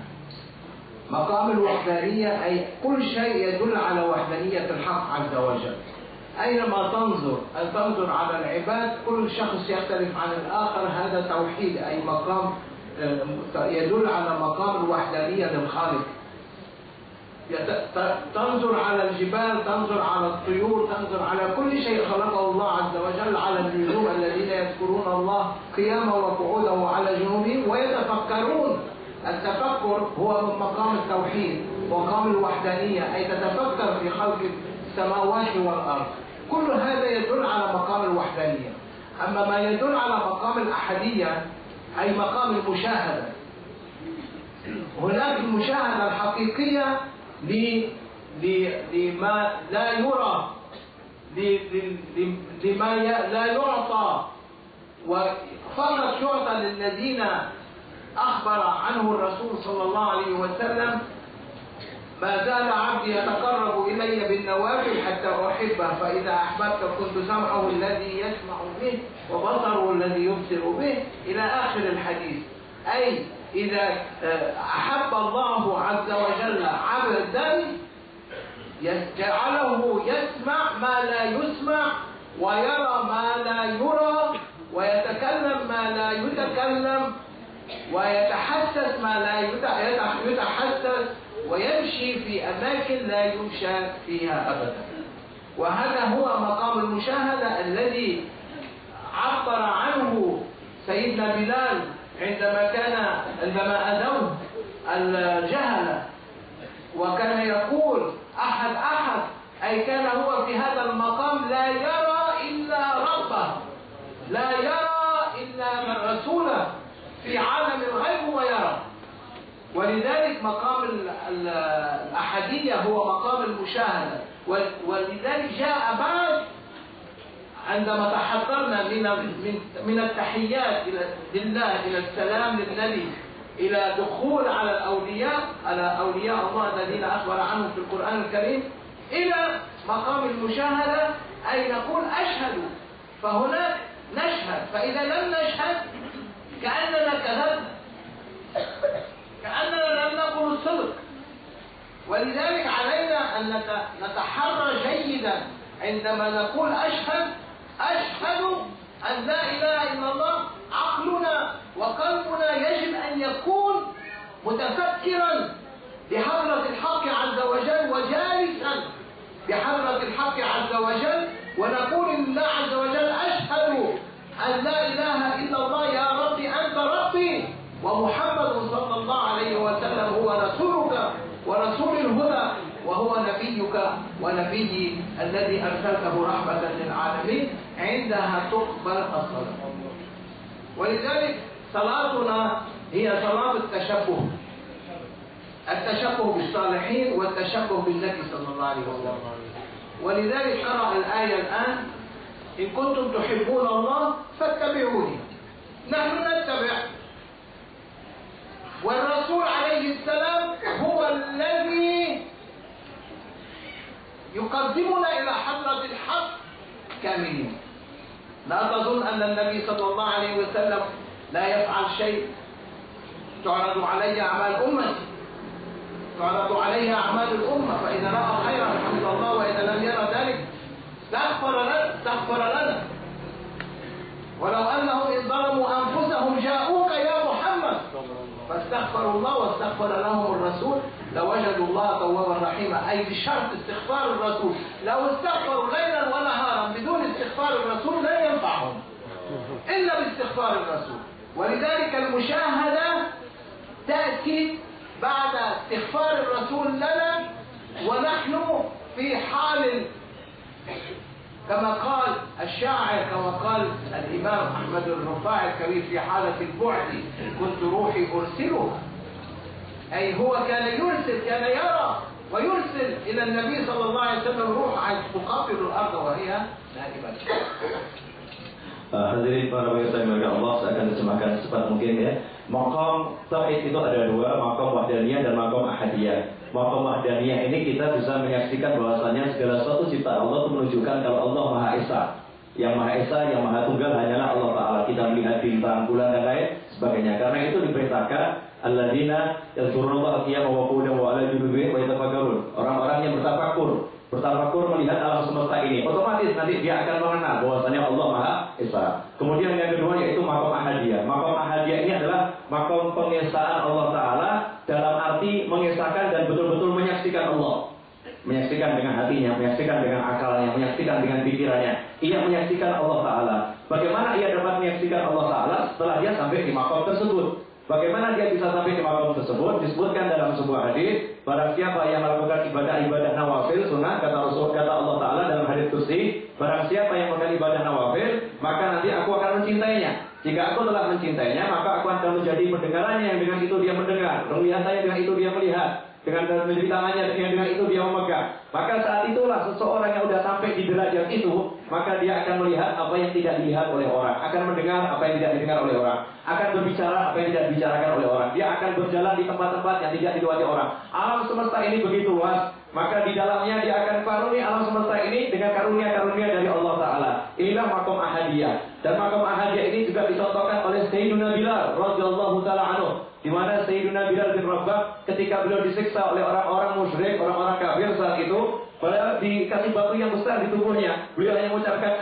مقام الوحدانية أي كل شيء يدل على وحدانية الحق عز وجل. أينما تنظر أن تنظر على العباد، كل شخص يختلف عن الآخر، هذا توحيد، أي مقام يدل على مقام الوحدانية للخالق. تنظر على الجبال، تنظر على الطيور، تنظر على كل شيء خلقه الله عز وجل، على النجوم الذين يذكرون الله قياما وقعودا وعلى جنوبهم ويتفكرون. التفكر هو مقام التوحيد، مقام الوحدانية، أي تتفكر في خلق السماوات والأرض. كل هذا يدل على مقام الوحدانية. أما ما يدل على مقام الأحدية أي مقام المشاهدة. هناك المشاهدة الحقيقية لما لا يرى، لما لا يعطى، وفقط يعطى للذين أخبر عنه الرسول صلى الله عليه وسلم: ما زال عبدي يتقرب إلي بالنوافل حتى أحبه، فإذا أحببت كنت سمعه الذي يسمع به وبصره الذي يبصر به، إلى آخر الحديث. أي إذا أحب الله عز وجل عبدا جعله يسمع ما لا يسمع، ويرى ما لا يرى، ويتكلم ما لا يتكلم، ويتحسس ما لا يتحسس، ويمشي في أماكن لا يمشى فيها أبدا. وهذا هو مقام المشاهدة الذي عبر عنه سيدنا بلال عندما أذوه الجهلة، وكان يقول أحد، أي كان هو في هذا المقام لا يرى إلا ربه، لا يرى إلا من رسوله في عالم الغيب ويرى. ولذلك مقام الأحدية هو مقام المشاهدة. ولذلك جاء بعد عندما تحضرنا من التحيات لله، إلى السلام للنبي، إلى دخول على الأولياء، على أولياء الله الذين أخبر عنهم في القرآن الكريم، إلى مقام المشاهدة، أي نقول أشهد. فهناك نشهد، فإذا لم نشهد كأننا كذبنا، كأننا لم نقل الصدق. ولذلك علينا أن نتحرى جيدا عندما نقول أشهد أن لا إله إلا الله. عقلنا وقلبنا يجب أن يكون متفكرا بحضرة الحق عز وجل، وجالسا بحضرة الحق عز وجل، ونقول لله عز وجل: أشهد أن لا إله إلا الله، يا ربي أنت ربي، ومحمد صلى الله عليه وسلم هو رسولك ورسول الهدى، وهو نبيك ونبيي الذي أرسلته رحمة للعالمين. عندها تقبل الصلاة. ولذلك صلاتنا هي صلاة التشبه. التشبه بالصالحين والتشبه بالنبي صلى الله عليه وسلم. ولذلك قرأ الآية الآن: إن كنتم تحبون الله فاتبعوني. نحن نتبع، والرسول عليه السلام هو الذي يقدمنا إلى حضرة الحق كاملين. لا تظن أن النبي صلى الله عليه وسلم لا يفعل شيء. تعرض علي أعمال أمتي، تعرض عليها أعمال الأمة، فإذا رأى خيرا حمد الله، وإذا لم يرى ذلك استغفر لنا. ولو أنهم إن ظلموا أنفسهم جاءوك يا محمد فاستغفروا الله واستغفر لهم الرسول لوجدوا الله توابا رحيما. أي بشرط استغفار الرسول. لو استغفروا ليلا ونهارا بدون استغفار الرسول لن ينفعهم إلا باستغفار الرسول. ولذلك المشاهدة تأتي بعد استغفار الرسول لنا، ونحن في حال كما قال الشاعر، كما قال الإمام أحمد الرفاعي الكبير: في حالة البعد كنت روحي أرسلها. أي هو كان يرسل، كان يرى ويرسل إلى النبي صلى الله عليه وسلم روح تقابل الأرض وهي نائمة. Hadirin para pemirsa yang dimuliakan Allah, saya akan terjemahkan secepat mungkin ya. Maqam tauhid itu ada dua, maqam wahdaniyah dan maqam ahadiyah. Maqam wahdaniyah ini kita bisa menyaksikan bahwasanya segala sesuatu ciptaan Allah itu menunjukkan kalau Allah Maha Esa. Yang Maha Esa, yang Maha Tunggal hanyalah Allah Ta'ala. Kita melihat bintang, bulan dan lain sebagainya. Karena itu diperintahkan alladzina yazkurunallaha qiyaman wa qu'udan wa 'ala junubihim wa yatafakkarun. Orang-orang yang bertafakur melihat alam semesta ini, otomatis nanti dia akan mengenal bahwasanya Allah Maha Esa. Kemudian yang kedua yaitu maqam ahadiyah. Maqam ahadiyah ini adalah maqam pengesaan Allah Ta'ala dalam arti mengesahkan dan betul-betul menyaksikan Allah. Menyaksikan dengan hatinya, menyaksikan dengan akalnya, menyaksikan dengan pikirannya. Ia menyaksikan Allah Ta'ala. Bagaimana ia dapat menyaksikan Allah Ta'ala setelah dia sampai di maqam tersebut? Bagaimana dia bisa sampai di maqam tersebut? Disebutkan dalam sebuah hadis, barang siapa yang melakukan ibadah-ibadah nawafil sunnah, kata Allah Ta'ala dalam hadis kursi, barang siapa yang melakukan ibadah nawafil, maka nanti aku akan mencintainya. Jika aku telah mencintainya, maka aku akan menjadi pendengarannya, yang dengan itu dia mendengar, penglihatannya dengan itu dia melihat, dengan menjadi tangannya dengan itu dia memegang. Maka saat itulah seseorang yang sudah sampai di derajat itu, maka dia akan melihat apa yang tidak dilihat oleh orang, akan mendengar apa yang tidak didengar oleh orang, akan berbicara apa yang tidak dibicarakan oleh orang. Dia akan berjalan di tempat-tempat yang tidak dilewati orang. Alam semesta ini begitu luas, maka di dalamnya dia akan karuni alam semesta ini dengan karunia-karunia dari Allah Ta'ala. Inilah maqam ahadiyah. Dan maqam ahadiyah ini juga dicontohkan oleh Sayyiduna Bilal radhiyallahu ta'ala anhu, di mana Sayyiduna Bilal bin Rabah ketika beliau disiksa oleh orang-orang musyrik, orang-orang kafir saat itu, beliau dikasih batu yang besar di tubuhnya. Beliau hanya mengucapkan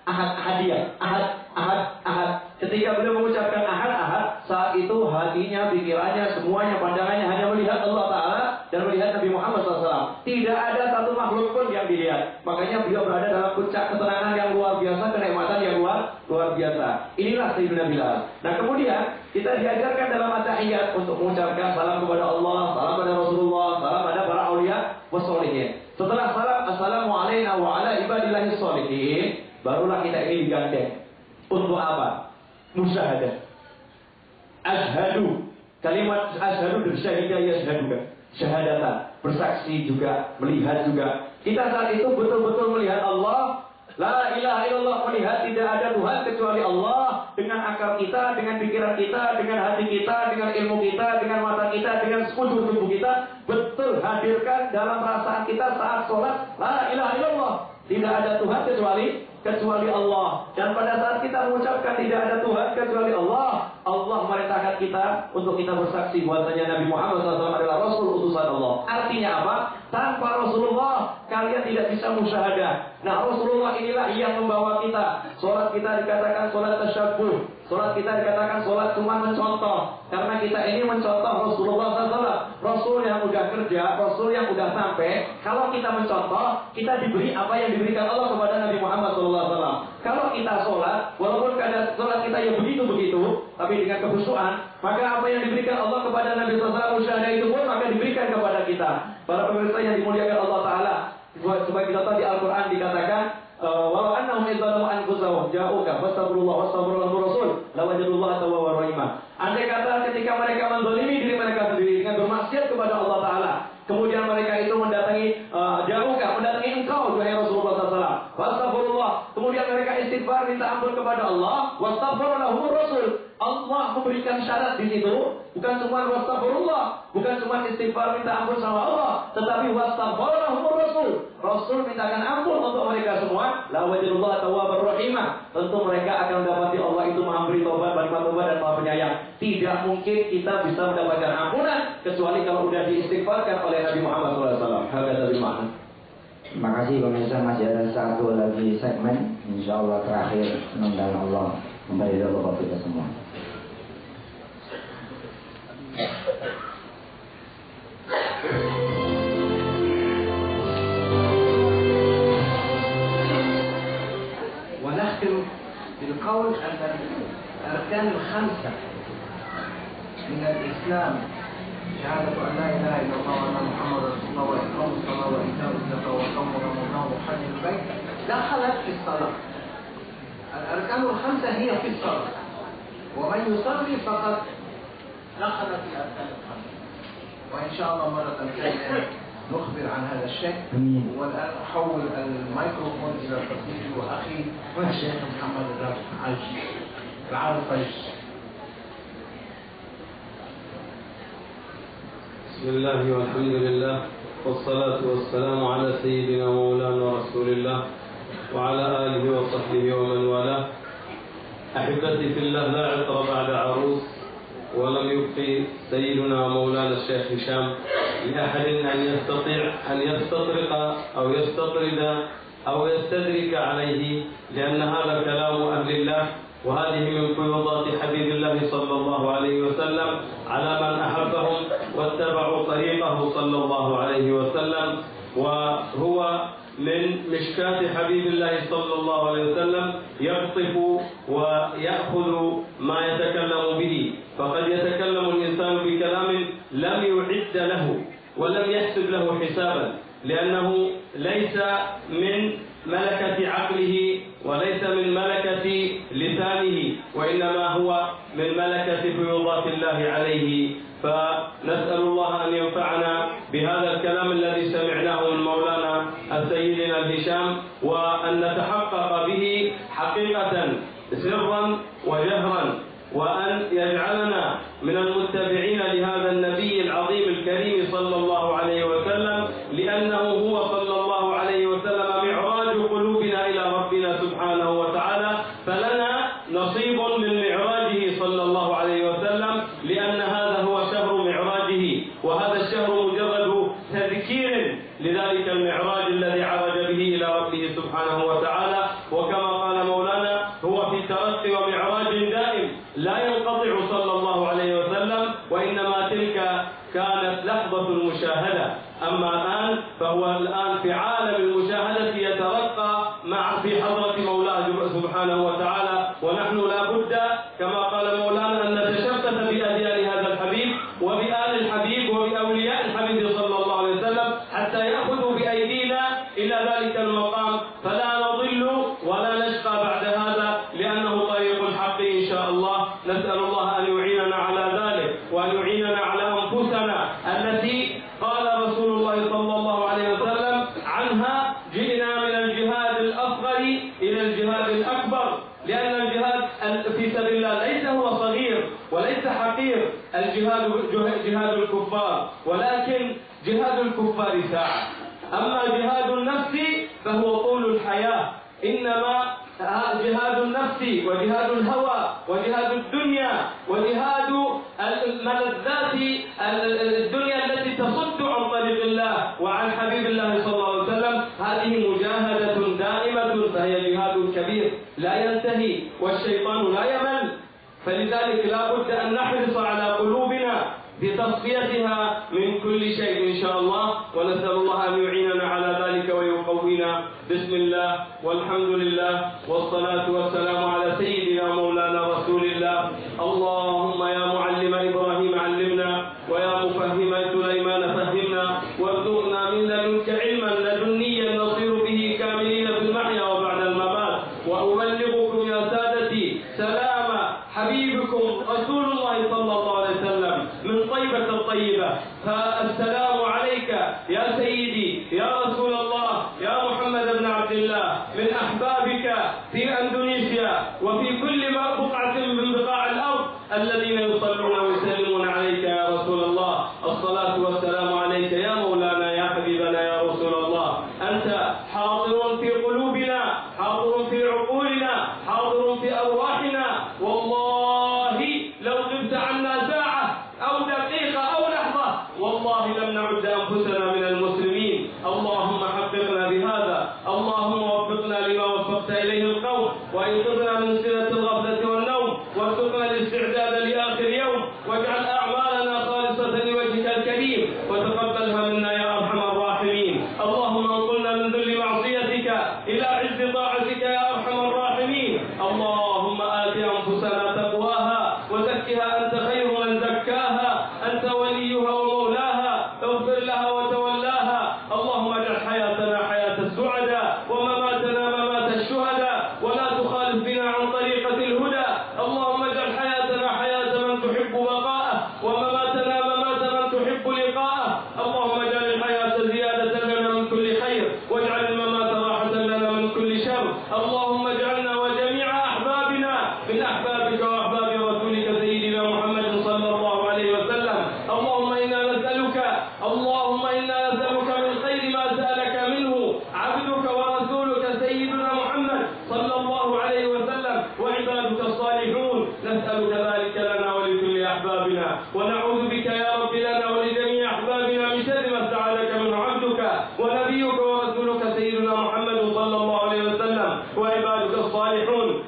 ahadiyah, ahad. Ketika beliau mengucapkan ahad, saat itu hatinya, pikirannya, semuanya, pandangannya hanya melihat Allah Ta'ala dan melihat Nabi Muhammad SAW. Tidak ada satu makhluk pun yang dilihat. Makanya beliau berada dalam puncak ketenangan yang luar biasa, kenikmatan yang luar biasa. Inilah Sayyidina Bilal. Nah kemudian kita diajarkan dalam at-tahiyat untuk mengucapkan salam kepada Allah, salam kepada Rasulullah, salam kepada para aulia wassolihin. Setelah salam, assalamu alayna wa ala ibadillahi sholihin, barulah kita ini digandeng. Untuk apa? Musyahadah. Ashhadu. Kalimat ashhadu dan syahidah yashhaduka. Syahadatan. Bersaksi juga, melihat juga. Kita saat itu betul-betul melihat Allah. La ilaha illallah, melihat tidak ada Tuhan kecuali Allah. Dengan akal kita, dengan pikiran kita, dengan hati kita, dengan ilmu kita, dengan mata kita, dengan sekujur tubuh kita, betul hadirkan dalam perasaan kita saat sholat. La ilaha illallah, tidak ada Tuhan kecuali Allah. Dan pada saat kita mengucapkan tidak ada Tuhan kecuali Allah, Allah merintahkan kita untuk kita bersaksi bahwasanya Nabi Muhammad SAW adalah Rasul utusan Allah. Artinya apa? Tanpa Rasulullah kalian tidak bisa musyahadah. Nah Rasulullah inilah yang membawa kita. Sholat kita dikatakan sholat tasyabbuh. Sholat kita dikatakan sholat cuma mencontoh. Karena kita ini mencontoh Rasulullah SAW. Rasul yang udah kerja, Rasul yang udah sampai. Kalau kita mencontoh, kita diberi apa yang diberikan Allah kepada Nabi Muhammad SAW. Kalau kita sholat, walaupun keadaan sholat kita yang begitu-begitu, tapi dengan kekhusyuan, maka apa yang diberikan Allah kepada Nabi SAW, musyahadah itu pun maka diberikan kepada kita. Para pemirsa yang dimuliakan Allah Ta'ala, sebagai contoh di Al-Quran dikatakan, walau annahum idzalamu anfusahum ja'uka fastaghfirullah wastaghfirullahu rasul lawajadullaha tawwabur rahim. Andai kata ketika mereka menzalimi diri mereka sendiri dengan bermaksiat kepada Allah Kemudian mereka itu mendatangi engkau, wahai Rasulullah SAW. Wastaghfirullah. Kemudian mereka istighfar, minta ampun kepada Allah. Wastaghfir lahumur Rasul. Allah memberikan syarat di situ, bukan cuma wastaghfirullah, bukan cuma istighfar minta ampun sama Allah, tetapi wastaghfir lahumur Rasul. Rasul mintakan ampun untuk mereka semua. La wajadullah tawwabar rahimah. Tentu mereka akan mendapati Allah itu Maha memberi taubat, penerima taubat dan Maha penyayang. Tidak mungkin kita bisa mendapatkan ampunan kecuali kalau sudah diistighfarkan oleh Nabi Muhammad SAW. Hakadha bil ma'na. Terima kasih pemirsa, masih ada satu lagi segmen, insya Allah terakhir, mudah-mudahan Allah memberi ridho kepada kita semua. ونختم بالقول أن الأركان الخمسة من الإسلام شهادة أن لا إله إلا الله وأن محمد رسول الله وإقام الصلاة وإيتاء الزكاة وصوم رمضان وحج البيت دخلت في الصلاة. الأركان الخمسة هي في الصلاة، ومن يصلي فقد دخل في الأركان الخمسة. وإن شاء الله مرة ثانية نخبر عن هذا الشيء. والآن أحول الميكروفون إلى صديقي وأخي الشيخ محمد العارف. بسم الله والحمد لله والصلاة والسلام على سيدنا مولانا رسول الله وعلى آله وصحبه ومن والاه. أحبتي في الله، لا عطر بعد عروس، ولم يبقي سيدنا مولانا الشيخ هشام لأحد أن يستطيع أن يستطرق أو يستطرد أو يستدرك عليه، لأن هذا كلام أهل الله، وهذه من فيوضات حبيب الله صلى الله عليه وسلم على من أحبهم واتبعوا طريقه صلى الله عليه وسلم. وهو من مشكاة حبيب الله صلى الله عليه وسلم يقطف ويأخذ ما يتكلم به. فقد يتكلم الإنسان بكلام لم يعد له ولم يحسب له حسابا، لأنه ليس من ملكة عقله وليس من ملكة لسانه، وإنما هو من ملكة فيوضات الله عليه. فنسأل الله أن ينفعنا بهذا الكلام الذي سمعناه من مولانا سيدنا الهشام، وأن نتحقق به حقيقة سرا وجهرا، وأن يجعلنا من المتبعين لهذا النبي العظيم الكريم صلى الله عليه وسلم، لأنه هو صلى الله عليه وسلم معراج قلوبنا إلى ربنا سبحانه وتعالى. فلنا نصيب من معراجه صلى الله عليه وسلم، لأن هذا هو شهر معراجه، وهذا الشهر مجرد تذكير لذلك المعراج الذي عرج به إلى ربه سبحانه وتعالى. وكما قال مولانا هو في ترقي ومعراج دائم لا ينقطع صلى الله عليه وسلم، وإنما تلك كانت لحظة المشاهدة. أما الآن فهو الآن في عالم المشاهدة يترقى في حضرة مولاه سبحانه وتعالى. ونحن لا بد كما قال مولانا أن نتشبث بأديان هذا الحبيب وبآل الحبيب وبأولياء الحبيب صلى الله عليه وسلم، حتى يأخذوا بأيدينا إلى ذلك المقام، فلا نضل ولا نشقى بعد هذا، لأنه طريق الحق إن شاء الله. نسأل الله أن يعيننا على ذلك، وأن يعيننا على أنفسنا التي قال رسول الله صلى الله عليه وسلم عنها: جئنا من الجهاد الأصغر إلى الجهاد الأكبر. لأن الجهاد في سبيل الله ليس هو صغير وليس حقير، الجهاد جهاد الكفار، ولكن جهاد الكفار ساعة. أما جهاد النفس فهو طول الحياة. إنما جهاد النفس وجهاد الهوى وجهاد الدنيا وجهاد ملذات الدنيا التي تصد عن طريق الله وعن حبيب الله صلى الله عليه وسلم، هذه مجاهدة دائمة، فهي جهاد كبير لا ينتهي والشيطان لا يمل. فلذلك لا بد أن نحرص على قلوبنا بتصفيتها من كل شيء إن شاء الله، ونسأل الله أن يعيننا على ذلك ويقوينا. بسم الله والحمد لله والصلاة والسلام على سيدنا مولانا رسول الله. اللهم يا معلم إبراهيم علمنا، ويا مفهم سليمان فهمنا، وارزقنا من لدنك علما لدنيا نصير به كاملين في المحيا وبعد الممات. وأبلغكم يا سادتي سلام حبيبكم رسول الله صلى الله عليه وسلم من طيبة الطيبة. فالسلام عليك يا سيدي يا رسول الله يا محمد بن عبد الله من أحبابك في أندونيسيا وفي كل بقعة من بقاع الأرض الذين يصلون ويسلمون عليك يا رسول الله. الصلاة والسلام عليك يا مولانا يا حبيبنا يا رسول الله. أنت حاضر في قلوبنا، حاضر في عقولنا، حاضر في أرواحنا. والله لو غبت عنا ساعة أو دقيقة أو لحظة والله لم نعد أنفسنا من المسلمين. اللهم حققنا بهذا، اللهم وفقنا لما وفقت إليه القوم، وانقذنا من سنة الغفلة والنوم، وارزقنا الاستعداد لآخر يوم، واجعل أعمالنا خالصة لوجهك الكريم، وتقبلها منا يا أرحم الراحمين. اللهم انقلنا من ذل معصيتك إلى عز طاعتك يا أرحم الراحمين. اللهم آت أنفسنا تقواها وزكها أنت خير من زكاها، أنت وليها ومولاها، اغفر لها وتولاها. اللهم اجعل حياتنا حياة السعداء ومماتنا ممات الشهداء، ولا تخالف بنا عن طريقة الهدى. اللهم اجعل حياتنا حياة من تحب بقاءه، ومماتنا ممات من تحب لقاءه. اللهم اجعل الحياة زيادة لنا من كل خير، واجعل الممات راحة لنا من كل شر. اللهم اجعلنا وجميع أحبابنا من أحبابك وأحباب رسولك سيدنا محمد صلى الله عليه وسلم. اللهم إنا نسألك من خير ما سألك منه عبدك ورسولك سيدنا محمد صلى الله عليه وسلم وعبادك الصالحون. نسألك ذلك لنا ولكل أحبابنا، ونعوذ بك يا رب لنا ولجميع أحبابنا من شر ما استعاذك منه عبدك ونبيك ورسولك سيدنا محمد صلى الله عليه وسلم وعبادك الصالحون.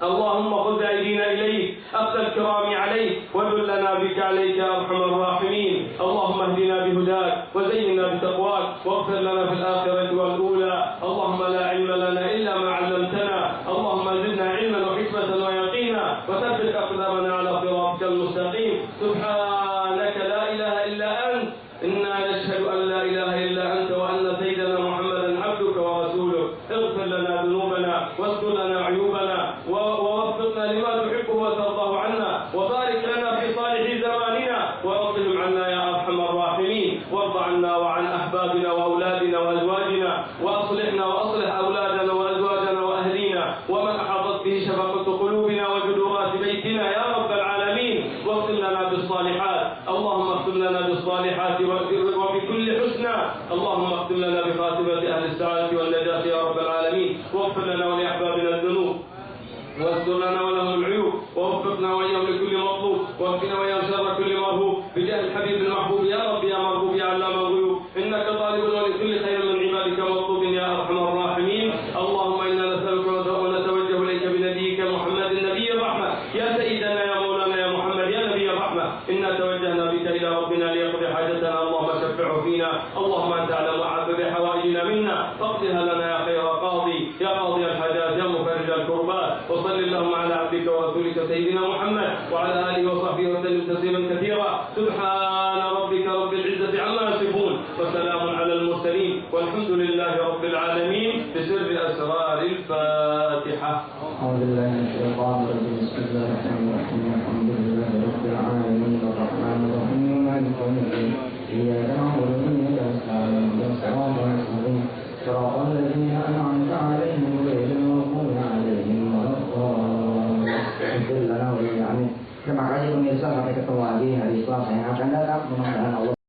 اللهم خذ بأيدينا إليك أخذ الكرام عليك، ودلنا بك عليك يا أرحم الراحمين. اللهم اهدنا بهداك وزينا بتقواك، واغفر لنا في الآخرة والأولى. اللهم لا علم لنا إلا ما علمتنا، اللهم زدنا علما وحكمة ويقينا، وثبت أقدامنا على صراطك المستقيم. سبحانك لا إله إلا أنت، إنا نشهد أن لا إله إلا أنت، وأن سيدنا محمدا عبدك ورسولك. اغفر لنا ذنوبنا واستر لنا عيوبنا، ووفقنا لما تحبه وترضاه عنا، وبارك لنا في صالح زماننا، وأصلهم عنا يا أرحم الراحمين. وارض عنا وعن أحبابنا وأولادنا وأزواجنا، وأصلحنا وأصلح أولادنا وأزواجنا وأهلينا، ومن أحاطت به شفقة قلوبنا وجدورات بيتنا يا رب العالمين. واختم لنا بالصالحات، اللهم اختم لنا بالصالحات وبكل حسنى. اللهم اختم لنا بخاتمة أهل السعادة والنجاة يا رب العالمين. واغفر لنا ولأحبابنا الذنوب، واستر لنا ولهم العيوب، ووفقنا وإياهم لكل مطلوب، واكفنا وإياهم شر كل مرهوب، بجاه الحبيب المحبوب يا رب يا مرغوب يا علام الغيوب. إنك طالب ولكل خير من عبادك مطلوب يا أرحم الراحمين. اللهم إنا نسألك ونتوجه إليك بنبيك محمد النبي الرحمة، يا سيدنا يا مولانا يا محمد يا نبي الرحمة. إنا توجهنا بك إلى ربنا ليقضي حاجتنا، اللهم شفعه فينا. اللهم أنت أعلم بحوائجنا منا، فاقضها لنا يا خير قاضي، يا قاضي الحاجات يا مفرج الكربات. وصل اللهم على عبدك ورسولك سيدنا محمد وعلى آله وصحبه وسلم تسليما كثيرا. سبحان ربك رب العزة عما يصفون، وسلام على المرسلين، والحمد لله رب العالمين. بسر أسرار الفاتحة. أعوذ بالله من الشيطان الرجيم. بسم الله الرحمن الرحيم. الحمد لله رب العالمين الرحمن الرحيم مالك يوم الدين. إياك نعبد وإياك نستعين اهدنا الصراط المستقيم صراط الذين أنعمت عليهم غير المغضوب عليهم ولا الضالين. Terima kasih pemirsa, sampai ketemu lagi hari Selasa yang akan datang. Mudah-mudahan Allah